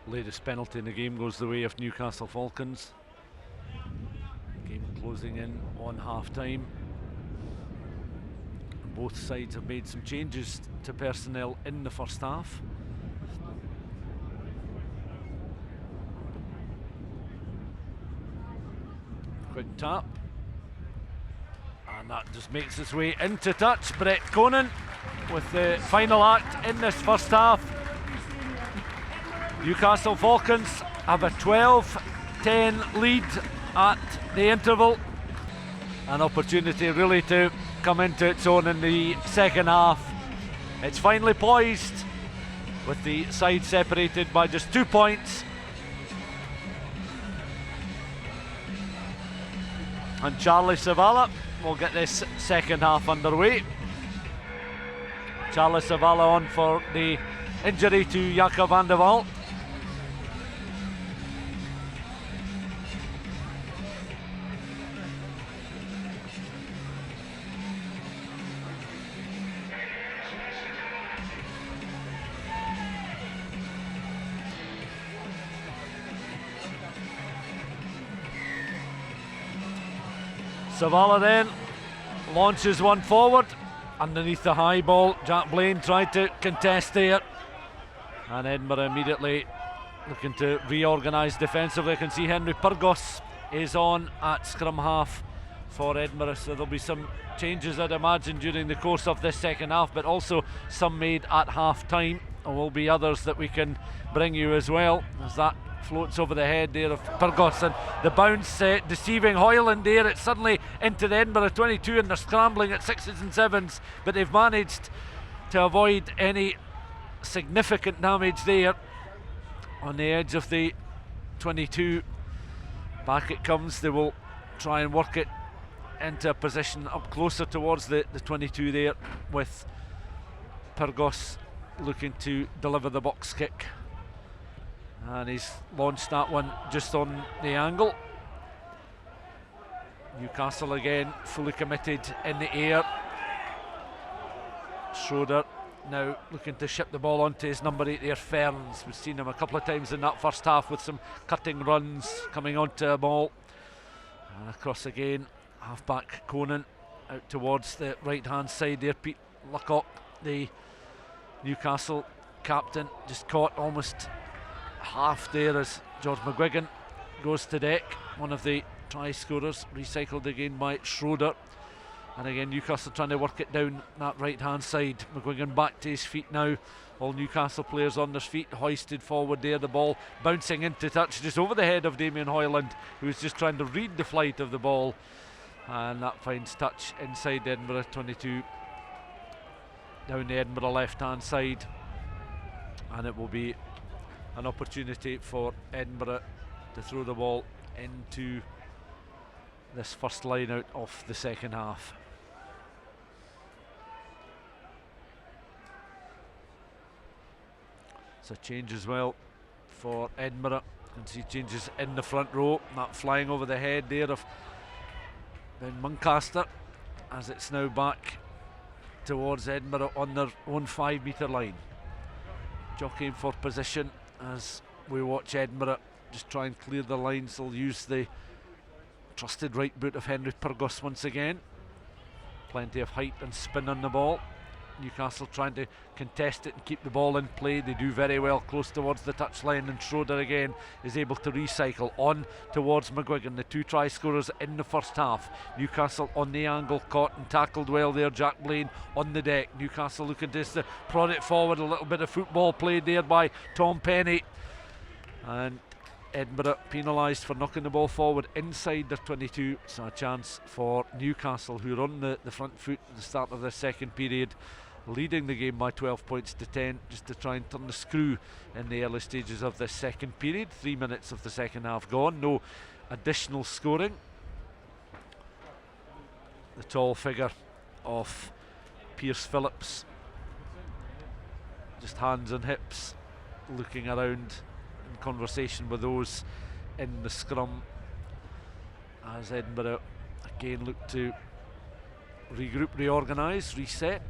Latest penalty in the game goes the way of Newcastle Falcons. Game closing in on half-time. Both sides have made some changes to personnel in the first half. Quick tap, and that just makes its way into touch. Brett Conan with the final act in this first half. Newcastle Falcons have a 12-10 lead at the interval. An opportunity really to come into its own in the second half. It's finally poised, with the side separated by just 2 points. And Charlie Savala will get this second half underway. Charles Zavala on for the injury to Jakob van der Waal. Zavala then launches one forward underneath the high ball. Jack Blaine tried to contest there, and Edinburgh immediately looking to reorganise defensively. I can see Henry Pyrgos is on at scrum half for Edinburgh, so there'll be some changes, I'd imagine, during the course of this second half, but also some made at half time. There will be others that we can bring you as well, as that floats over the head there of Pyrgos, and the bounce deceiving Hoyland there. It's suddenly into the Edinburgh 22 and they're scrambling at 6s and 7s, but they've managed to avoid any significant damage there on the edge of the 22. Back it comes. They will try and work it into a position up closer towards the 22 there, with Pyrgos looking to deliver the box kick. And he's launched that one just on the angle. Newcastle again fully committed in the air. Schroeder now looking to ship the ball onto his number 8 there, Ferns. We've seen him a couple of times in that first half with some cutting runs coming onto a ball. And across again, half-back Conan out towards the right-hand side there. Pete Luckott, the Newcastle captain, just caught almost half there as George McGuigan goes to deck. One of the try scorers, recycled again by Schroeder. And again, Newcastle trying to work it down that right hand side. McGuigan back to his feet now. All Newcastle players on their feet, hoisted forward there. The ball bouncing into touch just over the head of Damien Hoyland, who's just trying to read the flight of the ball. And that finds touch inside the Edinburgh 22, down the Edinburgh left hand side. And it will be an opportunity for Edinburgh to throw the ball into this first line out of the second half. So change as well for Edinburgh. You can see changes in the front row. That flying over the head there of Ben Muncaster, as it's now back towards Edinburgh on their own 5 metre line. Jockeying for position as we watch Edinburgh just try and clear the lines. They'll use the trusted right boot of Henry Pyrgos once again. Plenty of height and spin on the ball. Newcastle trying to contest it and keep the ball in play. They do very well close towards the touchline, and Schroeder again is able to recycle on towards McGuigan, the 2 try scorers in the first half. Newcastle on the angle, caught and tackled well there. Jack Blaine on the deck. Newcastle looking to prod it forward. A little bit of football played there by Tom Penny, and Edinburgh penalised for knocking the ball forward inside their 22. So a chance for Newcastle, who are on the front foot at the start of the second period, leading the game by 12 points to 10, just to try and turn the screw in the early stages of this second period. 3 minutes of the second half gone, no additional scoring. The tall figure of Pierce Phillips, just hands on hips, looking around in conversation with those in the scrum, as Edinburgh again look to regroup, reorganise, reset.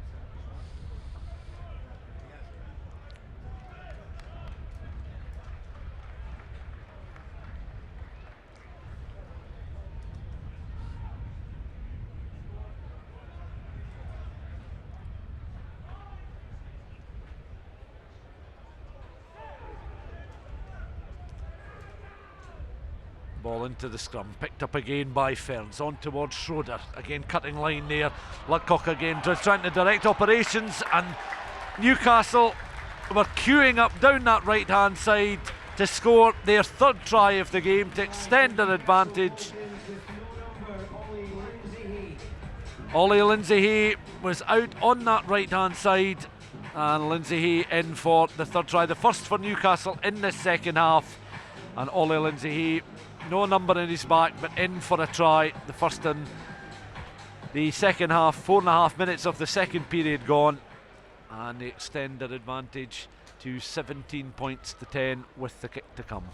Ball into the scrum, picked up again by Ferns, on towards Schroeder, again cutting line there. Ludcock again trying to direct operations, and Newcastle were queuing up down that right hand side to score their 3rd try of the game to extend their advantage. Ollie Lindsay-Hay was out on that right hand side, and Lindsay-Hay in for the 3rd try, the first for Newcastle in this second half. And Ollie Lindsay-Hay, no number in his back, but in for a try, the first in the second half. 4.5 minutes of the second period gone, and they extend their advantage to 17 points to 10 with the kick to come.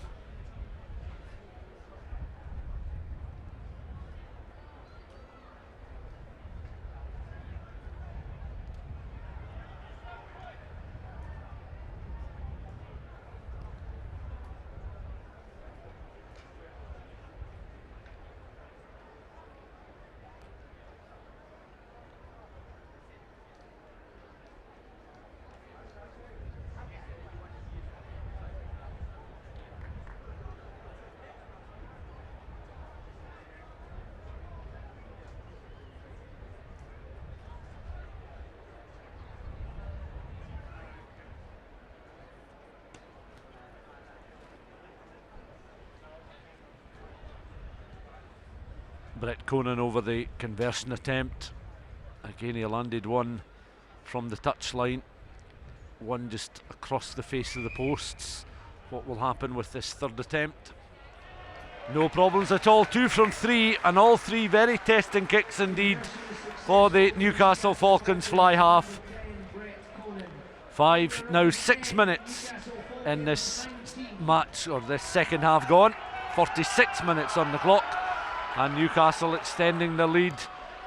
Brett Conan over the conversion attempt. Again, he landed one from the touchline, one just across the face of the posts. What will happen with this third attempt? No problems at all. 2 from 3, and all 3 very testing kicks indeed for the Newcastle Falcons fly half. 5, now 6 minutes in this match, or this second half gone. 46 minutes on the clock, and Newcastle extending the lead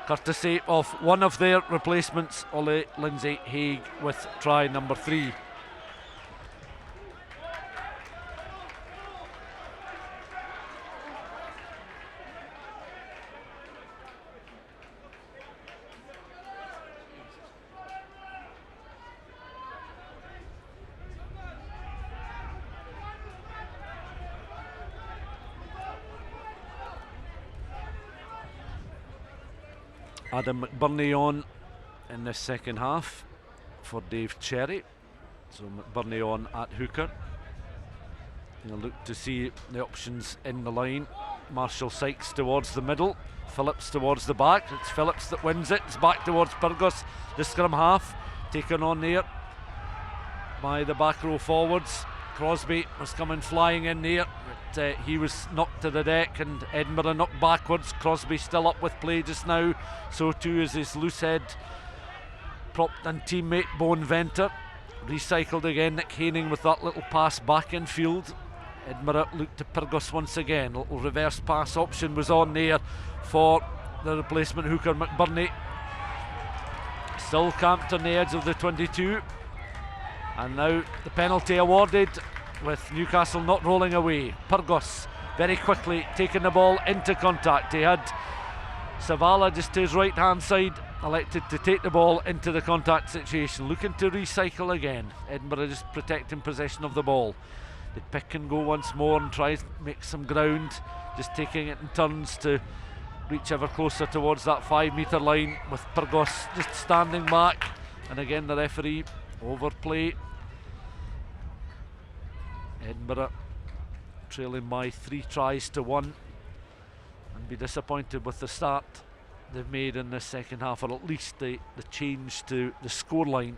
courtesy of one of their replacements, Ollie Lindsay-Haig, with try number 3. Adam McBurney on in this second half for Dave Cherry. So McBurney on at hooker. He'll look to see the options in the line. Marshall Sykes towards the middle, Phillips towards the back. It's Phillips that wins it. It's back towards Pyrgos, the scrum half, taken on there by the back row forwards. Crosby was coming flying in there, but he was knocked to the deck, and Edinburgh knocked backwards. Crosby still up with play just now, so too is his loose head prop and teammate Bowen Venter. Recycled again, Nick Haining with that little pass back in field. Edinburgh looked to Pyrgos once again. A little reverse pass option was on there for the replacement hooker McBurney. Still camped on the edge of the 22. And now the penalty awarded, with Newcastle not rolling away. Pyrgos very quickly taking the ball into contact. He had Savala just to his right hand side, elected to take the ball into the contact situation, looking to recycle again. Edinburgh just protecting possession of the ball. They pick and go once more and try to make some ground, just taking it in turns to reach ever closer towards that 5 metre line, with Pyrgos just standing back. And again the referee, overplay. Edinburgh trailing by 3 tries to 1, and be disappointed with the start they've made in the second half, or at least the change to the scoreline,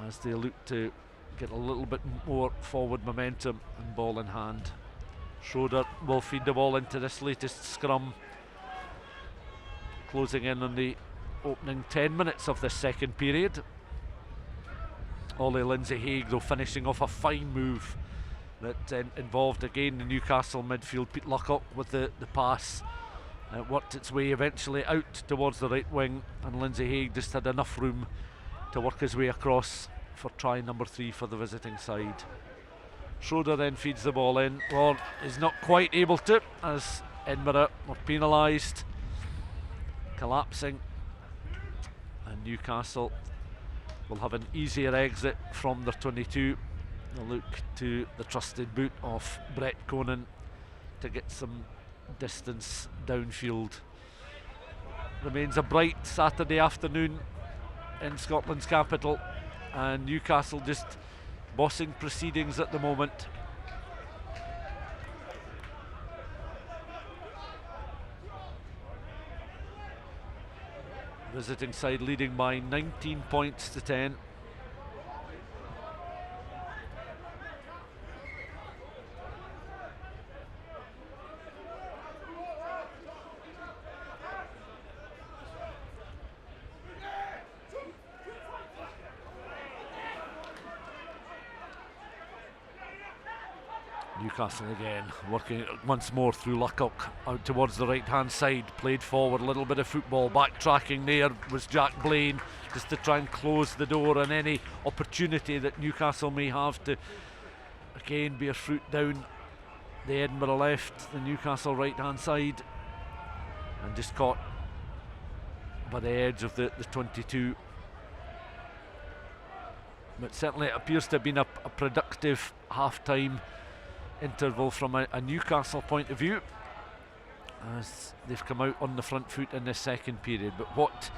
as they look to get a little bit more forward momentum and ball in hand. Schroeder will feed the ball into this latest scrum, closing in on the opening 10 minutes of the second period. Ollie Lindsay-Haig though finishing off a fine move that involved again the Newcastle midfield. Pete Luckock with the pass, worked its way eventually out towards the right wing, and Lindsay-Haig just had enough room to work his way across for try number 3 for the visiting side. Schroeder then feeds the ball in, or is not quite able to, as Edinburgh were penalised, collapsing, and Newcastle will have an easier exit from their 22. They'll look to the trusted boot of Brett Conan to get some distance downfield. Remains a bright Saturday afternoon in Scotland's capital, and Newcastle just bossing proceedings at the moment. Visiting side leading by 19 points to 10. Newcastle again, working once more through Luckock out towards the right hand side, played forward, a little bit of football, backtracking there was Jack Blaine, just to try and close the door on any opportunity that Newcastle may have to again bear fruit down the Edinburgh left, the Newcastle right hand side, and just caught by the edge of the 22. But certainly it appears to have been a productive half-time interval from a Newcastle point of view, as they've come out on the front foot in this second period. But what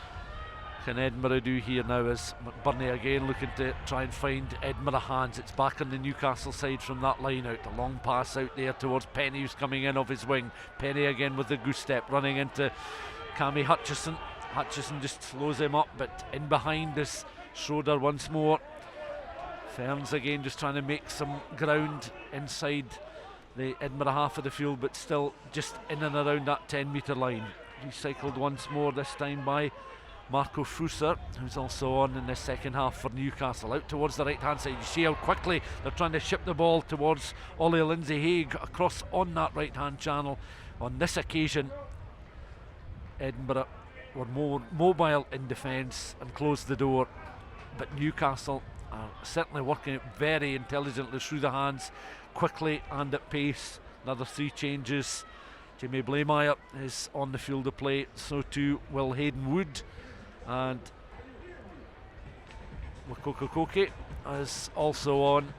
can Edinburgh do here now, as McBurney again looking to try and find Edinburgh hands? It's back on the Newcastle side from that line out. A long pass out there towards Penny, who's coming in off his wing. Penny again with the goose step, running into Cammy Hutchison. Hutchison just slows him up, but in behind is Schroeder once more. Ferns again just trying to make some ground inside the Edinburgh half of the field, but still just in and around that 10-metre line. Recycled once more, this time by Marco Fusser, who's also on in the second half for Newcastle. Out towards the right hand side, you see how quickly they're trying to ship the ball towards Ollie Lindsay-Haig across on that right hand channel. On this occasion, Edinburgh were more mobile in defence and closed the door, but Newcastle are certainly working it very intelligently through the hands, quickly and at pace. Another 3 changes. Jimmy Blaymeyer is on the field of play, so too will Hayden Wood, and Wakokokoke is also on.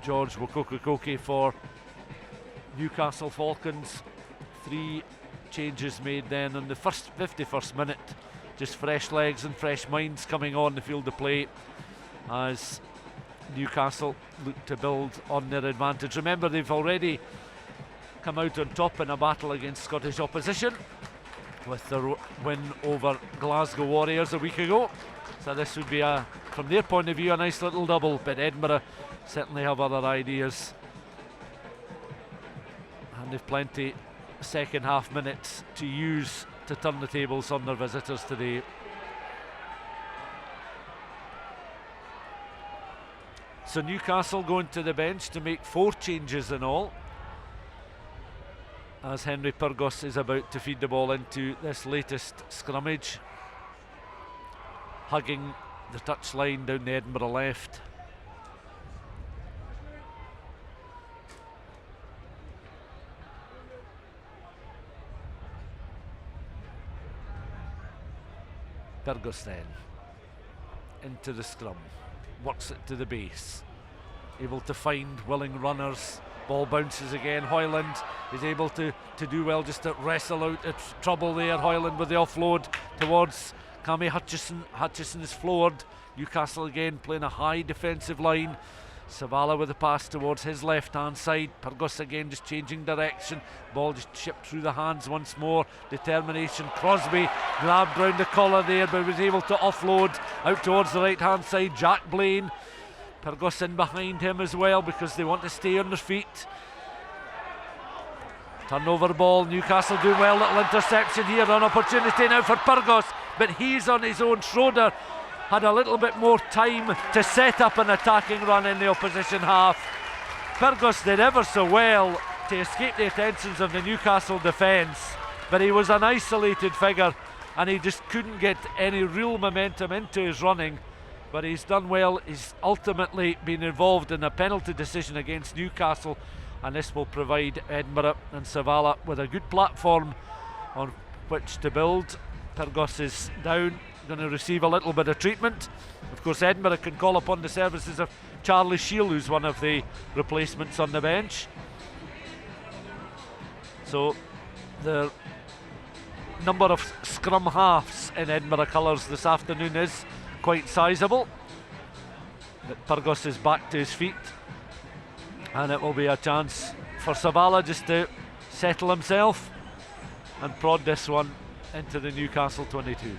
George Wakokokoke for Newcastle Falcons. 3 changes made then in the first 51st minute. Just fresh legs and fresh minds coming on the field of play as Newcastle look to build on their advantage. Remember, they've already come out on top in a battle against Scottish opposition with their win over Glasgow Warriors a week ago. So this would be, from their point of view, a nice little double, but Edinburgh certainly have other ideas. And they've plenty second half minutes to use to turn the tables on their visitors today. So Newcastle going to the bench to make 4 changes in all, as Henry Pyrgos is about to feed the ball into this latest scrummage, hugging the touchline down the Edinburgh left. Pyrgos then into the scrum, works it to the base, able to find willing runners. Ball bounces again. Hoyland is able to do well just to wrestle out of trouble there. Hoyland with the offload towards Cammy Hutchison. Hutchison is floored. Newcastle again playing a high defensive line. Savala with the pass towards his left hand side. Pyrgos again just changing direction. Ball just chipped through the hands once more. Determination. Crosby grabbed round the collar there, but was able to offload out towards the right hand side. Jack Blaine. Pyrgos in behind him as well because they want to stay on their feet. Turnover ball. Newcastle doing well. Little interception here. An opportunity now for Pyrgos, but he's on his own. Schroeder had a little bit more time to set up an attacking run in the opposition half. Pyrgos did ever so well to escape the attentions of the Newcastle defence, but he was an isolated figure and he just couldn't get any real momentum into his running. But he's done well. He's ultimately been involved in a penalty decision against Newcastle, and this will provide Edinburgh and Savala with a good platform on which to build. Pyrgos is down, going to receive a little bit of treatment. Of course, Edinburgh can call upon the services of Charlie Shield, who's one of the replacements on the bench. So the number of scrum halves in Edinburgh colours this afternoon is quite sizable. But Pyrgos is back to his feet, and it will be a chance for Savala just to settle himself and prod this one into the Newcastle 22.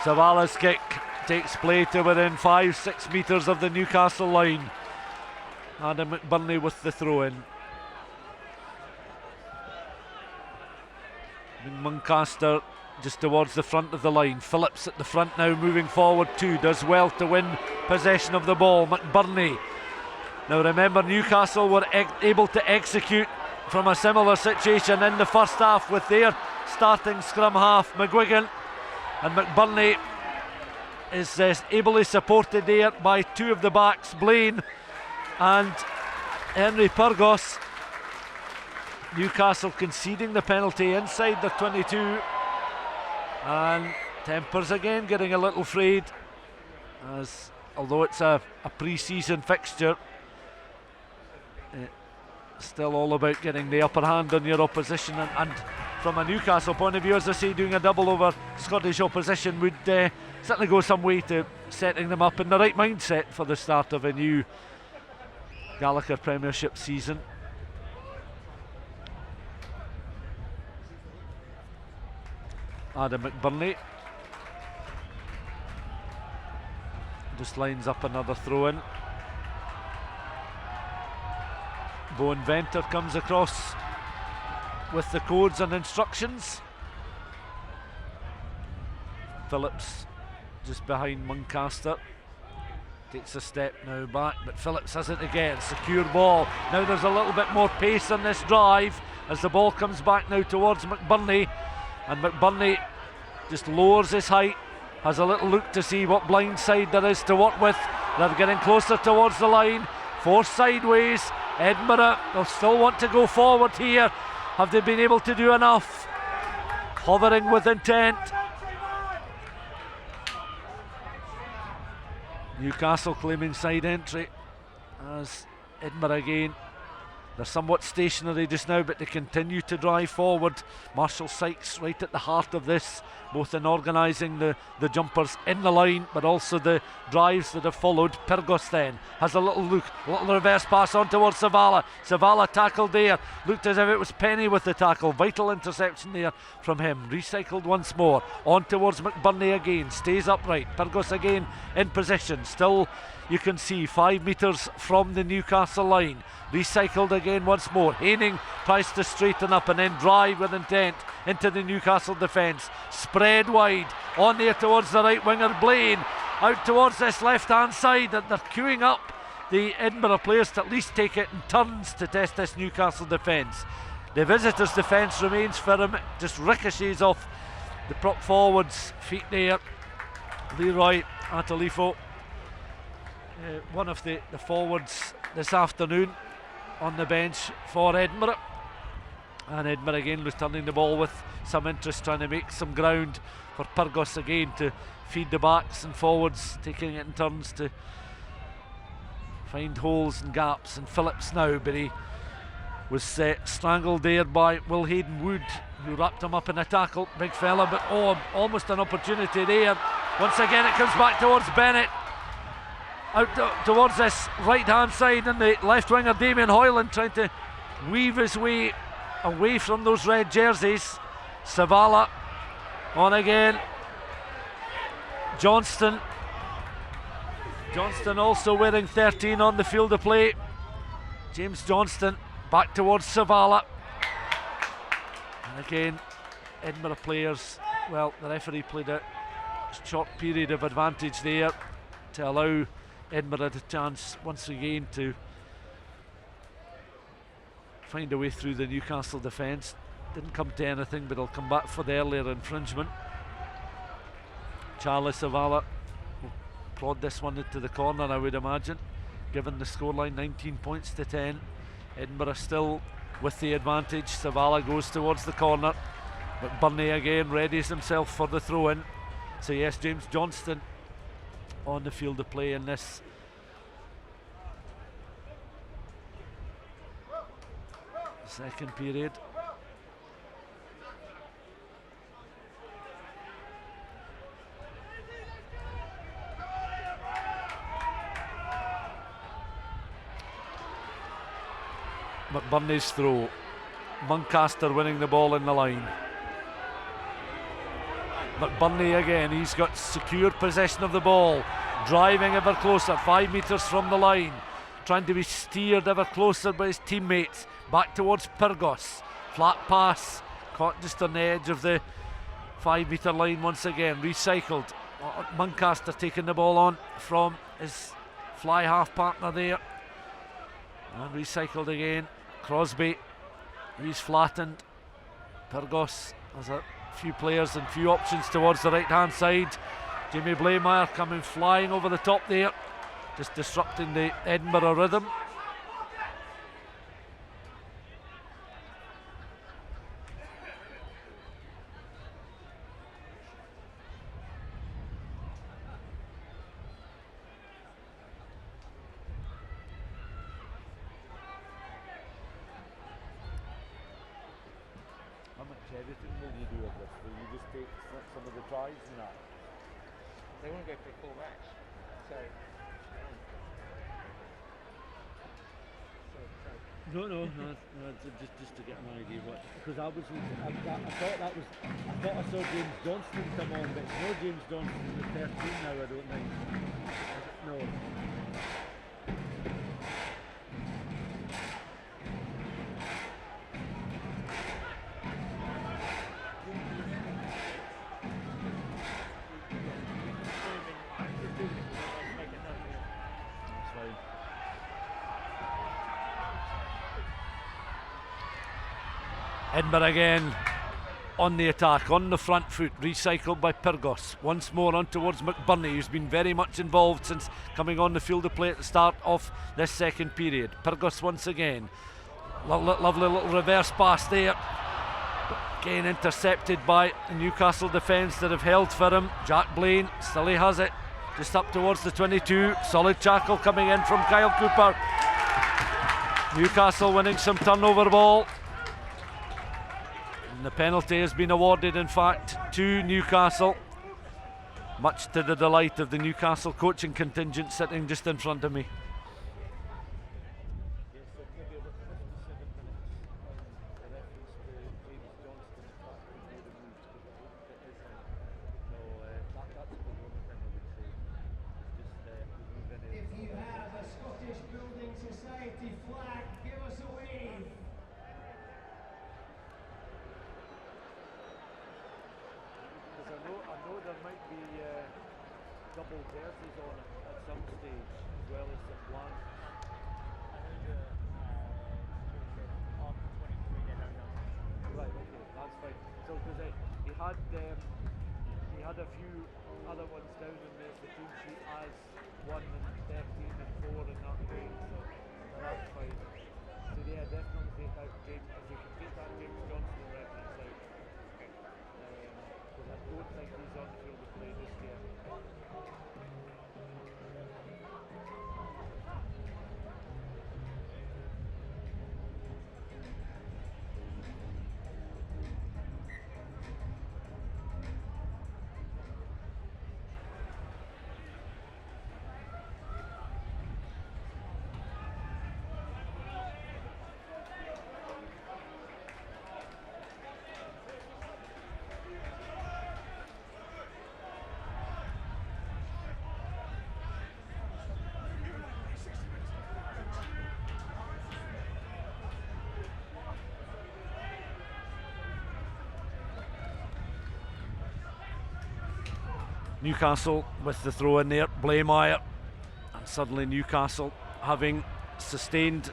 Zavala's kick takes play to within 5-6 metres of the Newcastle line. Adam McBurney with the throw in. Muncaster just towards the front of the line. Phillips at the front now, moving forward too, does well to win possession of the ball. McBurney. Now remember, Newcastle were able to execute from a similar situation in the first half with their starting scrum half, McGuigan, and McBurney is ably supported there by two of the backs, Blaine and Henry Pyrgos. Newcastle conceding the penalty inside their 22, and tempers again getting a little frayed, as although it's a pre-season fixture, it's still all about getting the upper hand on your opposition, and from a Newcastle point of view, as I say, doing a double over Scottish opposition would certainly go some way to setting them up in the right mindset for the start of a new Gallagher Premiership season. Adam McBurney just lines up another throw in. Bowen Venter comes across with the codes and instructions. Phillips just behind Muncaster, takes a step now back, but Phillips has it again. Secure ball. Now there's a little bit more pace on this drive as the ball comes back now towards McBurney, and McBurney just lowers his height, has a little look to see what blind side there is to work with. They're getting closer towards the line, forced sideways. Edinburgh, they'll still want to go forward here. Have they been able to do enough? Hovering with intent. Newcastle claiming side entry as Edinburgh again. They're somewhat stationary just now, but they continue to drive forward. Marshall Sykes right at the heart of this, both in organising the jumpers in the line, but also the drives that have followed. Pyrgos then has a little look, a little reverse pass on towards Zavala. Zavala tackled there, looked as if it was Penny with the tackle. Vital interception there from him. Recycled once more, on towards McBurney again, stays upright. Pyrgos again in position, still you can see 5 metres from the Newcastle line. Recycled again once more. Haining tries to straighten up and then drive with intent into the Newcastle defence. Spread wide on there towards the right winger Blaine, out towards this left hand side, and they're queuing up the Edinburgh players to at least take it in turns to test this Newcastle defence. The visitors' defence remains firm, just ricochets off the prop forwards' feet there. Leroy Atalifo, one of the forwards this afternoon on the bench for Edinburgh, and Edinburgh again returning the ball with some interest, trying to make some ground for Pyrgos again to feed the backs and forwards, taking it in turns to find holes and gaps. And Phillips now, but he was strangled there by Will Hayden Wood, who wrapped him up in a tackle. Big fella, but almost an opportunity there. Once again it comes back towards Bennett, out towards this right hand side, and the left winger Damien Hoyland trying to weave his way away from those red jerseys. Zavala on again. Johnston also wearing 13 on the field of play. James Johnston back towards Zavala, and again Edinburgh players, well, the referee played a short period of advantage there to allow Edinburgh a chance once again to find a way through the Newcastle defence. Didn't come to anything, but they'll come back for the earlier infringement. Charlie Zavala will prod this one into the corner, I would imagine, given the scoreline 19 points to 10. Edinburgh still with the advantage. Zavala goes towards the corner, but Burney again readies himself for the throw in. So yes, James Johnston on the field of play in this second period. McBurney's throw. Muncaster winning the ball in the line. McBurney again, he's got secure possession of the ball, driving ever closer, 5 metres from the line, trying to be steered ever closer by his teammates, back towards Pyrgos, flat pass, caught just on the edge of the 5 metre line once again, recycled. Muncaster taking the ball on from his fly half partner there, and recycled again. Crosby, he's flattened. Pyrgos has a few players and few options towards the right hand side. Jamie Blaymire coming flying over the top there, just disrupting the Edinburgh rhythm. Everything will you do with this? Will you just take some of the tries and that? They want to go for a full match. So No, just to get an idea what, because I thought I saw James Johnston come on, but it's no James Johnston in the 13 now, I don't think. No. Edinburgh again on the attack, on the front foot, recycled by Pyrgos. Once more on towards McBurney, who's been very much involved since coming on the field of play at the start of this second period. Pyrgos once again. Lovely little reverse pass there. Again intercepted by the Newcastle defence that have held for him. Jack Blaine, still he has it. Just up towards the 22. Solid tackle coming in from Kyle Cooper. Newcastle winning some turnover ball. And the penalty has been awarded, in fact, to Newcastle, much to the delight of the Newcastle coaching contingent sitting just in front of me. If you have a Scottish Building Society flag, give us a wave. I know there might be double jerseys on it at some stage, as well as some blank. Right, okay, that's fine. So because he had a few other ones down in the team sheet as 1 and 13 and 4 and that way, so that's fine. So yeah, definitely take out James, if we can take that James Johnston reference out. Because I don't think he's on the field of play this year. Newcastle with the throw in there, Blaymire, and suddenly Newcastle, having sustained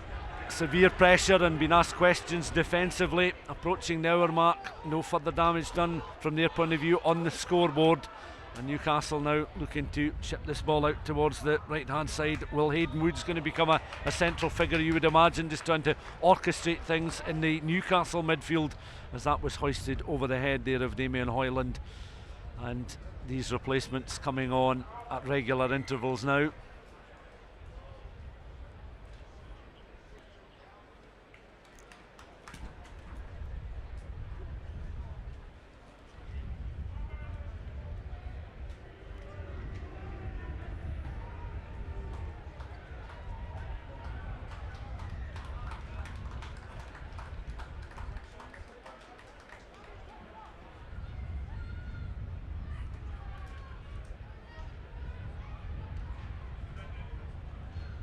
severe pressure and been asked questions defensively, approaching the hour mark. No further damage done from their point of view on the scoreboard, and Newcastle now looking to chip this ball out towards the right hand side. Will Hayden Wood's going to become a central figure, you would imagine, just trying to orchestrate things in the Newcastle midfield, as that was hoisted over the head there of Damien Hoyland. And these replacements coming on at regular intervals now.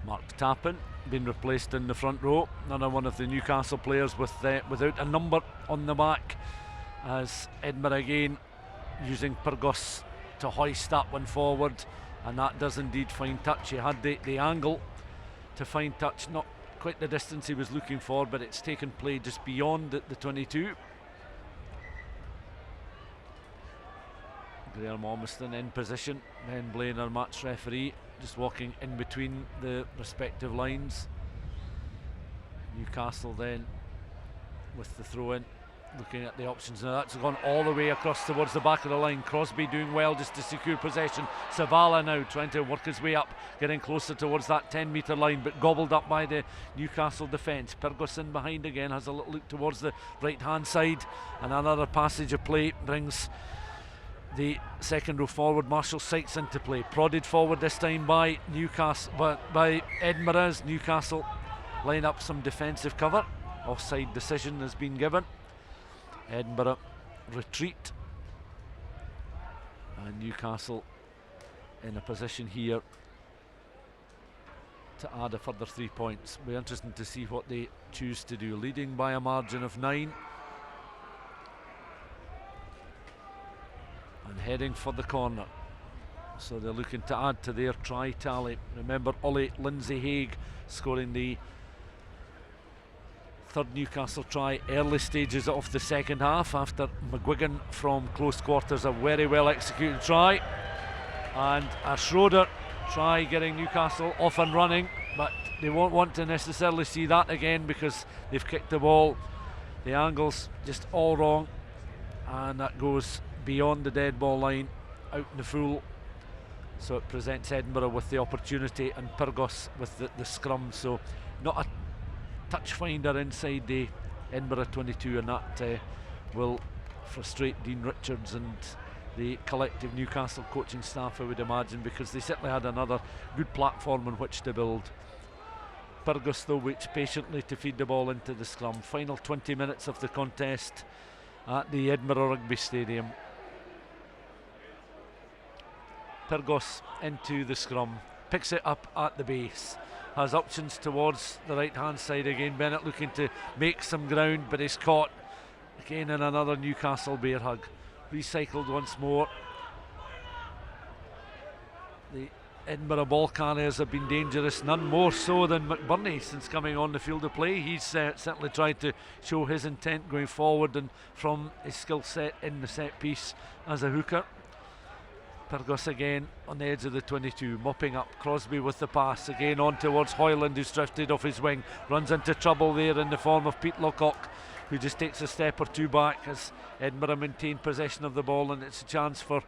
Mark Tappin been replaced in the front row. Another one of the Newcastle players without a number on the back, as Edinburgh again using Pyrgos to hoist that one forward, and that does indeed find touch. He had the angle to find touch, not quite the distance he was looking for, but it's taken play just beyond the 22. Graham Ormiston in position, Ben Blaine, our match referee, just walking in between the respective lines. Newcastle then with the throw in, looking at the options. Now that's gone all the way across towards the back of the line. Crosby doing well just to secure possession. Savala now trying to work his way up, getting closer towards that 10-metre line, but gobbled up by the Newcastle defence. Pyrgos in behind again, has a little look towards the right hand side, and another passage of play brings the second row forward, Marshall Sykes, into play. Prodded forward this time by Newcastle, but by Edinburgh, as Newcastle line up some defensive cover. Offside decision has been given. Edinburgh retreat, and Newcastle in a position here to add a further 3 points. Be interesting to see what they choose to do. Leading by a margin of 9 and heading for the corner, so they're looking to add to their try tally. Remember, Ollie Lindsay-Haig scoring the third Newcastle try early stages of the second half after McGuigan from close quarters. A very well executed try, and a Schroeder try getting Newcastle off and running, but they won't want to necessarily see that again because they've kicked the ball, the angle's just all wrong, and that goes beyond the dead ball line, out in the full. So it presents Edinburgh with the opportunity, and Pyrgos with the scrum. So not a touch finder inside the Edinburgh 22, and that will frustrate Dean Richards and the collective Newcastle coaching staff, I would imagine, because they certainly had another good platform on which to build. Pyrgos though waits patiently to feed the ball into the scrum. Final 20 minutes of the contest at the Edinburgh Rugby Stadium. Pyrgos into the scrum, picks it up at the base, has options towards the right hand side again. Bennett looking to make some ground, but is caught again in another Newcastle bear hug. Recycled once more. The Edinburgh ball carriers have been dangerous, none more so than McBurney since coming on the field of play. He's certainly tried to show his intent going forward and from his skill set in the set piece as a hooker. Pyrgos again on the edge of the 22, mopping up. Crosby with the pass again on towards Hoyland, who's drifted off his wing, runs into trouble there in the form of Pete Locock, who just takes a step or two back as Edinburgh maintain possession of the ball, and it's a chance for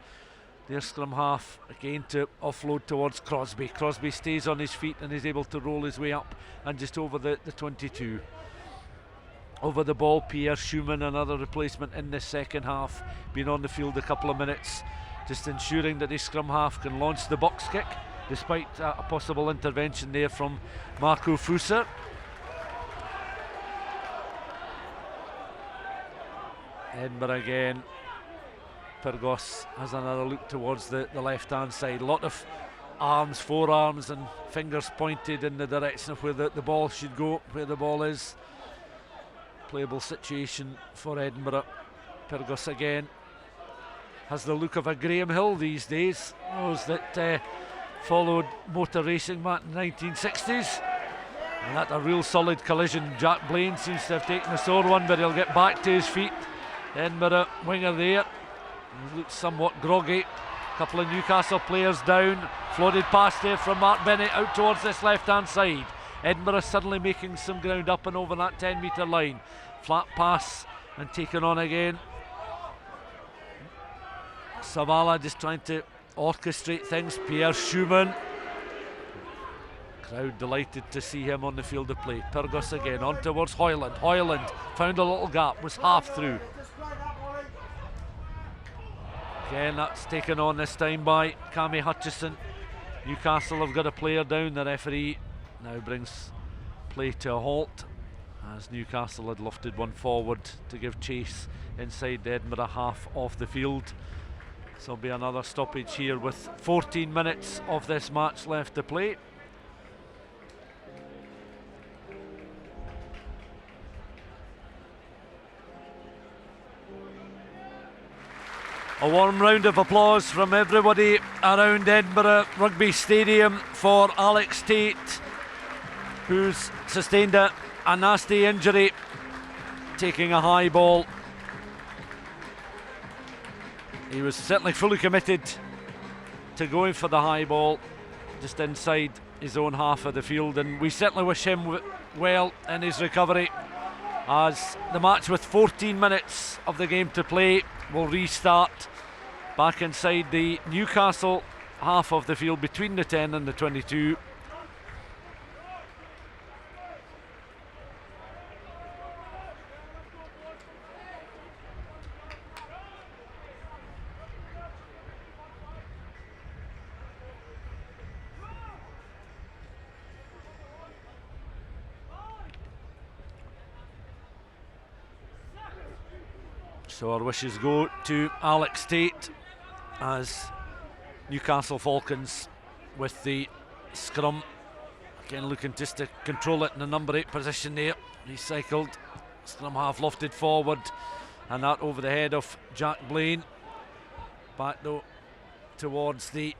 their scrum half again to offload towards Crosby. Crosby stays on his feet and is able to roll his way up and just over the 22. Over the ball, Pierre Schumann, another replacement in the second half, been on the field a couple of minutes, just ensuring that his scrum half can launch the box kick despite a possible intervention there from Marco Fusser. Edinburgh again. Pyrgos has another look towards the left hand side. A lot of arms, forearms and fingers pointed in the direction of where the ball should go, where the ball is. Playable situation for Edinburgh. Pyrgos again has the look of a Graham Hill these days, those that followed motor racing back in the 1960s. And that's a real solid collision. Jack Blaine seems to have taken a sore one, but he'll get back to his feet. Edinburgh winger there, he looks somewhat groggy. A couple of Newcastle players down. Floated past there from Mark Bennett out towards this left hand side. Edinburgh suddenly making some ground up and over that 10-metre line. Flat pass and taken on again. Savala just trying to orchestrate things. Pierre Schumann, crowd delighted to see him on the field of play. Pyrgos again on towards Hoyland. Hoyland found a little gap, was half through. Again, that's taken on this time by Cammy Hutchison. Newcastle have got a player down. The referee now brings play to a halt as Newcastle had lofted one forward to give chase inside the Edinburgh half of the field. So there'll be another stoppage here with 14 minutes of this match left to play. A warm round of applause from everybody around Edinburgh Rugby Stadium for Alex Tate, who's sustained a nasty injury taking a high ball. He was certainly fully committed to going for the high ball just inside his own half of the field, and we certainly wish him well in his recovery, as the match with 14 minutes of the game to play will restart back inside the Newcastle half of the field between the 10 and the 22. So our wishes go to Alex Tate as Newcastle Falcons with the scrum. Again, looking just to control it in the number 8 position there. Recycled, scrum half lofted forward, and that over the head of Jack Blaine. Back though towards the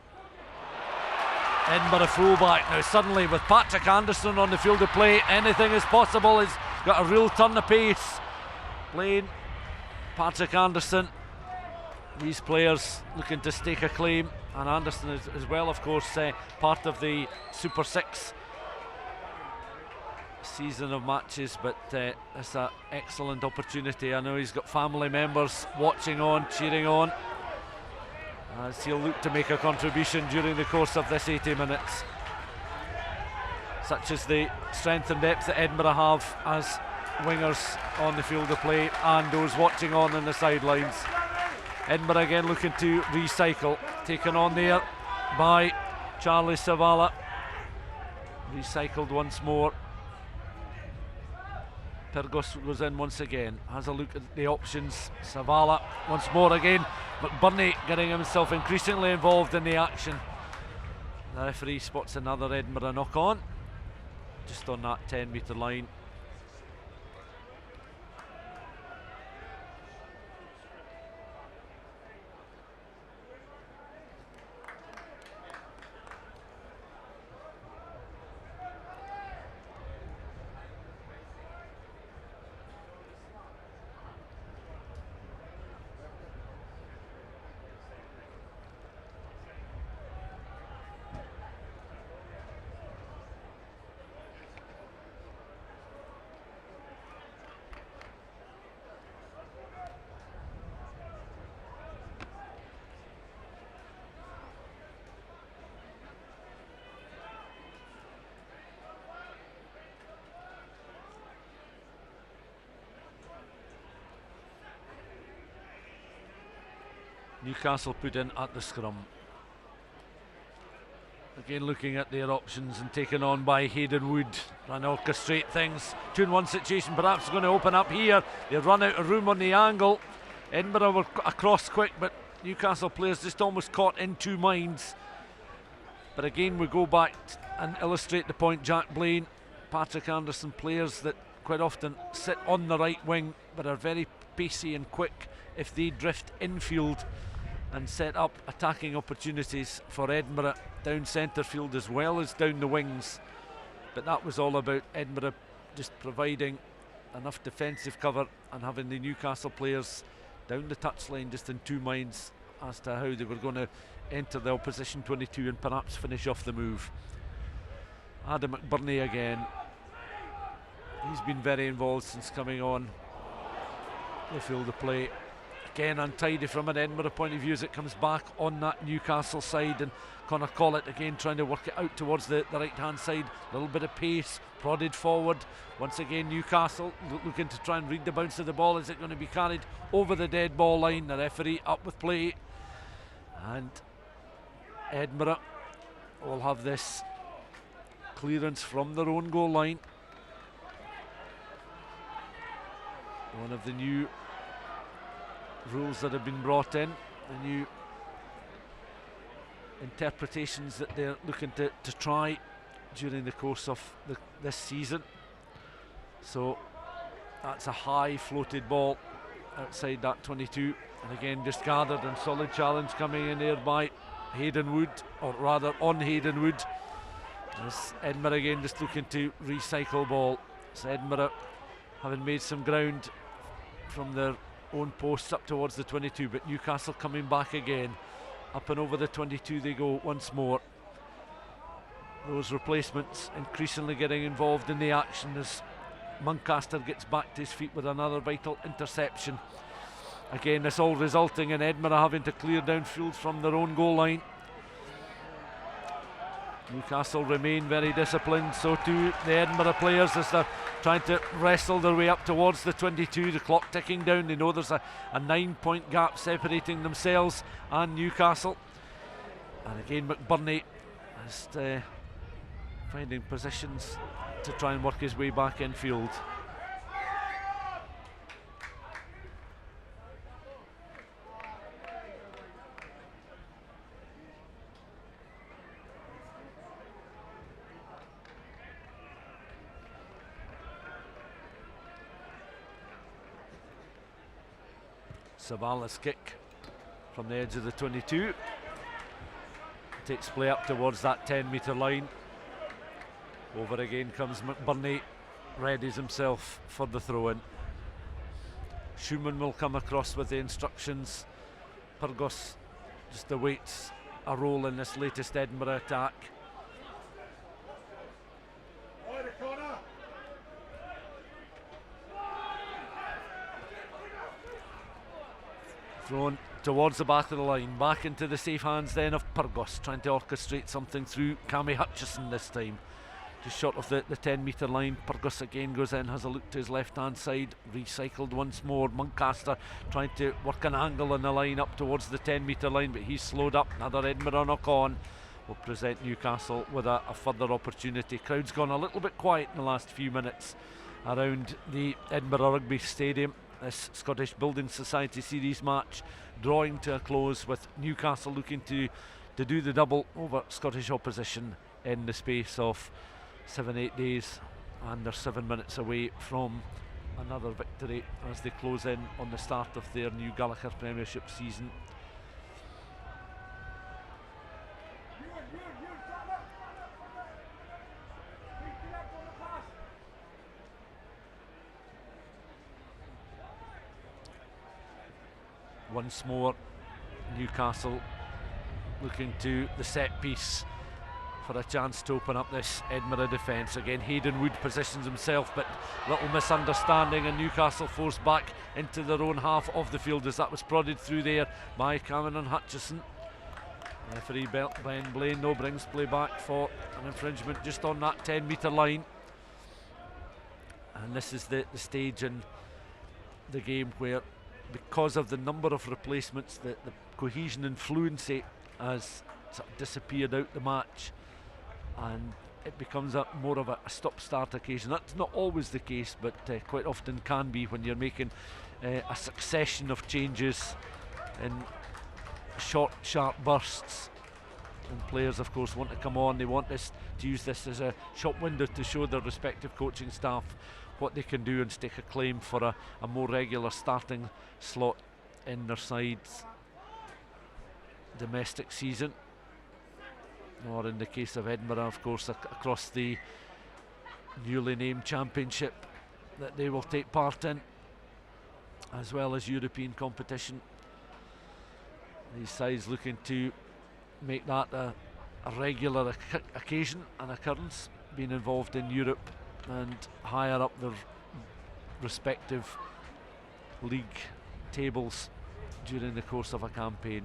Edinburgh fullback. Now suddenly with Patrick Anderson on the field of play, anything is possible. He's got a real turn of pace. Blaine, Patrick Anderson, these players looking to stake a claim, and Anderson is as well, of course, part of the Super 6 season of matches, but it's an excellent opportunity. I know he's got family members watching on, cheering on, as he'll look to make a contribution during the course of this 80 minutes. Such as the strength and depth that Edinburgh have as wingers on the field of play and those watching on the sidelines. Edinburgh again looking to recycle, taken on there by Charlie Savala. Recycled once more. Pyrgos goes in once again, has a look at the options. Savala once more again. McBurney getting himself increasingly involved in the action. The referee spots another Edinburgh knock on, just on that 10-metre line. Newcastle put in at the scrum. Again looking at their options and taken on by Hayden Wood. Trying to orchestrate things. 2-in-1 situation perhaps going to open up here. They run out of room on the angle. Edinburgh were across quick, but Newcastle players just almost caught in two minds. But again we go back and illustrate the point. Jack Blaine, Patrick Anderson, players that quite often sit on the right wing but are very pacey and quick if they drift infield and set up attacking opportunities for Edinburgh down centre field as well as down the wings. But that was all about Edinburgh just providing enough defensive cover and having the Newcastle players down the touchline just in two minds as to how they were going to enter the opposition 22 and perhaps finish off the move. Adam McBurney again. He's been very involved since coming on the field of play. Again untidy from an Edinburgh point of view as it comes back on that Newcastle side, and Connor Collett again trying to work it out towards the right hand side. A little bit of pace, prodded forward. Once again Newcastle looking to try and read the bounce of the ball. Is it going to be carried over the dead ball line? The referee up with play, and Edinburgh will have this clearance from their own goal line. One of the new rules that have been brought in, the new interpretations that they're looking to try during the course of this season. So that's a high floated ball outside that 22, and again just gathered and solid challenge coming in there by Hayden Wood, or rather on Hayden Wood. As Edinburgh again just looking to recycle ball. So Edinburgh having made some ground from their own posts up towards the 22, but Newcastle coming back again. Up and over the 22 they go once more. Those replacements increasingly getting involved in the action as Muncaster gets back to his feet with another vital interception. Again, this all resulting in Edinburgh having to clear downfield from their own goal line. Newcastle remain very disciplined, so too the Edinburgh players as they're trying to wrestle their way up towards the 22, the clock ticking down. They know there's a 9-point gap separating themselves and Newcastle. And again McBurney is finding positions to try and work his way back infield. Savala's kick from the edge of the 22 takes play up towards that 10-metre line. Over again comes McBurney, readies himself for the throw-in. Schumann will come across with the instructions. Pyrgos just awaits a role in this latest Edinburgh attack. Thrown towards the back of the line, back into the safe hands then of Pyrgos, trying to orchestrate something through Cammy Hutchison this time. Just short of the 10-metre line. Pyrgos again goes in, has a look to his left-hand side, recycled once more. Muncaster trying to work an angle on the line up towards the 10-metre line, but he's slowed up. Another Edinburgh knock on will present Newcastle with a further opportunity. Crowd's gone a little bit quiet in the last few minutes around the Edinburgh Rugby Stadium. This Scottish Building Society Series match drawing to a close, with Newcastle looking to do the double over Scottish opposition in the space of 7-8 days, and they're 7 minutes away from another victory as they close in on the start of their new Gallagher Premiership season. Once more, Newcastle looking to the set piece for a chance to open up this Edinburgh defence. Again, Hayden Wood positions himself, but little misunderstanding, and Newcastle forced back into their own half of the field as that was prodded through there by Cameron Hutchison. Referee Ben Blaine no brings play back for an infringement just on that 10-metre line. And this is the stage in the game where, because of the number of replacements, the cohesion and fluency has sort of disappeared out the match, and it becomes more of a stop-start occasion. That's not always the case, but quite often can be when you're making a succession of changes in short, sharp bursts. And players, of course, want to come on. They want to use this as a shop window to show their respective coaching staff what they can do and stake a claim for a more regular starting slot in their side's domestic season, or in the case of Edinburgh, of course, across the newly named championship that they will take part in, as well as European competition. These sides looking to make that a regular occasion, an occurrence, being involved in Europe and higher up their respective league tables during the course of a campaign.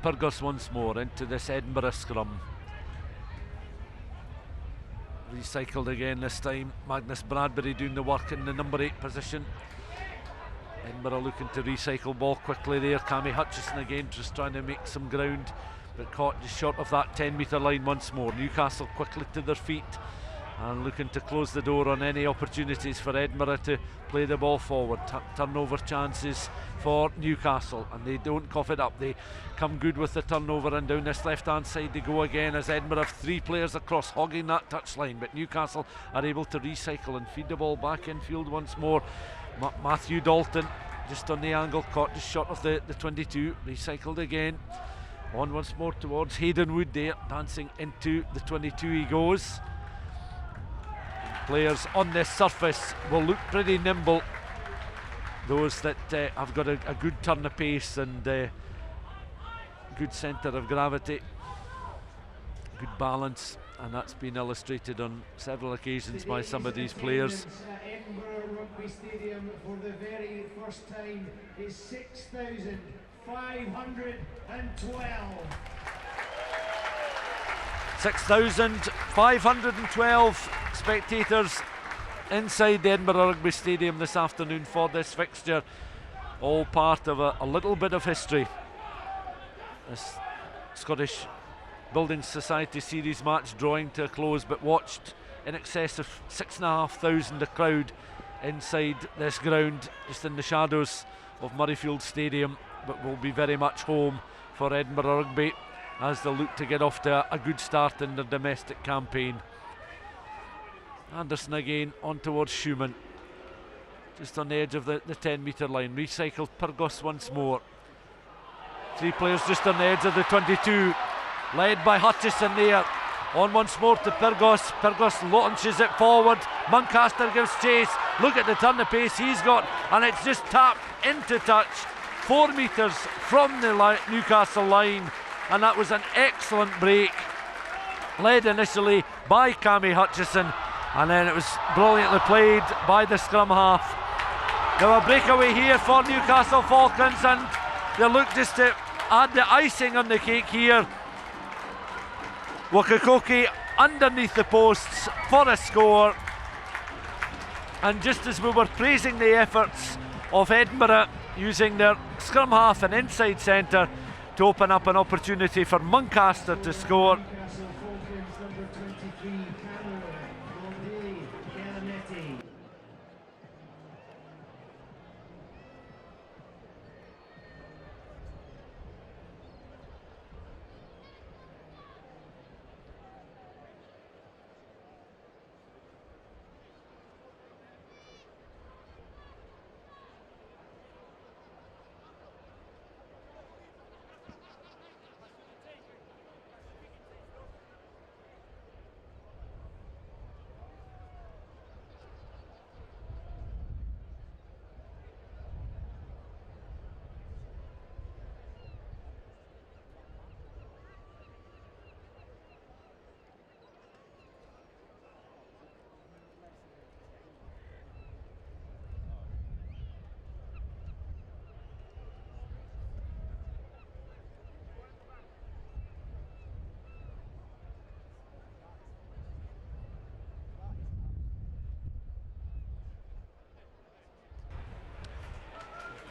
Pyrgos once more into this Edinburgh scrum. Recycled again this time. Magnus Bradbury doing the work in the number 8 position. Edinburgh looking to recycle ball quickly there. Cammy Hutchison again just trying to make some ground, but caught just short of that 10-metre line once more. Newcastle quickly to their feet and looking to close the door on any opportunities for Edinburgh to play the ball forward. Turnover chances for Newcastle, and they don't cough it up. They come good with the turnover, and down this left hand side they go again as Edinburgh have 3 players across hogging that touchline, but Newcastle are able to recycle and feed the ball back infield once more. Matthew Dalton just on the angle, caught just short of the 22, recycled again. On once more towards Hayden Wood there, dancing into the 22 he goes. Players on this surface will look pretty nimble, those that have got a good turn of pace and good centre of gravity, good balance, and that's been illustrated on several occasions by some of these players. Edinburgh Rugby Stadium for the very first time is 6,512. 6,512 spectators inside the Edinburgh Rugby Stadium this afternoon for this fixture, all part of a little bit of history. This Scottish Building Society Series match drawing to a close, but watched in excess of 6,500 a crowd inside this ground, just in the shadows of Murrayfield Stadium, but will be very much home for Edinburgh Rugby as they look to get off to a good start in their domestic campaign. Anderson again on towards Schumann, just on the edge of the 10-metre line. Recycled Pyrgos once more. 3 players just on the edge of the 22, led by Hutchison there. On once more to Pyrgos. Pyrgos launches it forward. Muncaster gives chase. Look at the turn of pace he's got, and it's just tapped into touch 4 metres from the Newcastle line, and that was an excellent break, led initially by Cammy Hutchison, and then it was brilliantly played by the scrum half. Now a breakaway here for Newcastle Falcons, and they look just to add the icing on the cake here. Wakakoke underneath the posts for a score, and just as we were praising the efforts of Edinburgh using their scrum half and inside centre to open up an opportunity for Muncaster to score, Newcastle Falcons number 23, Cameron Mondili Galanetti.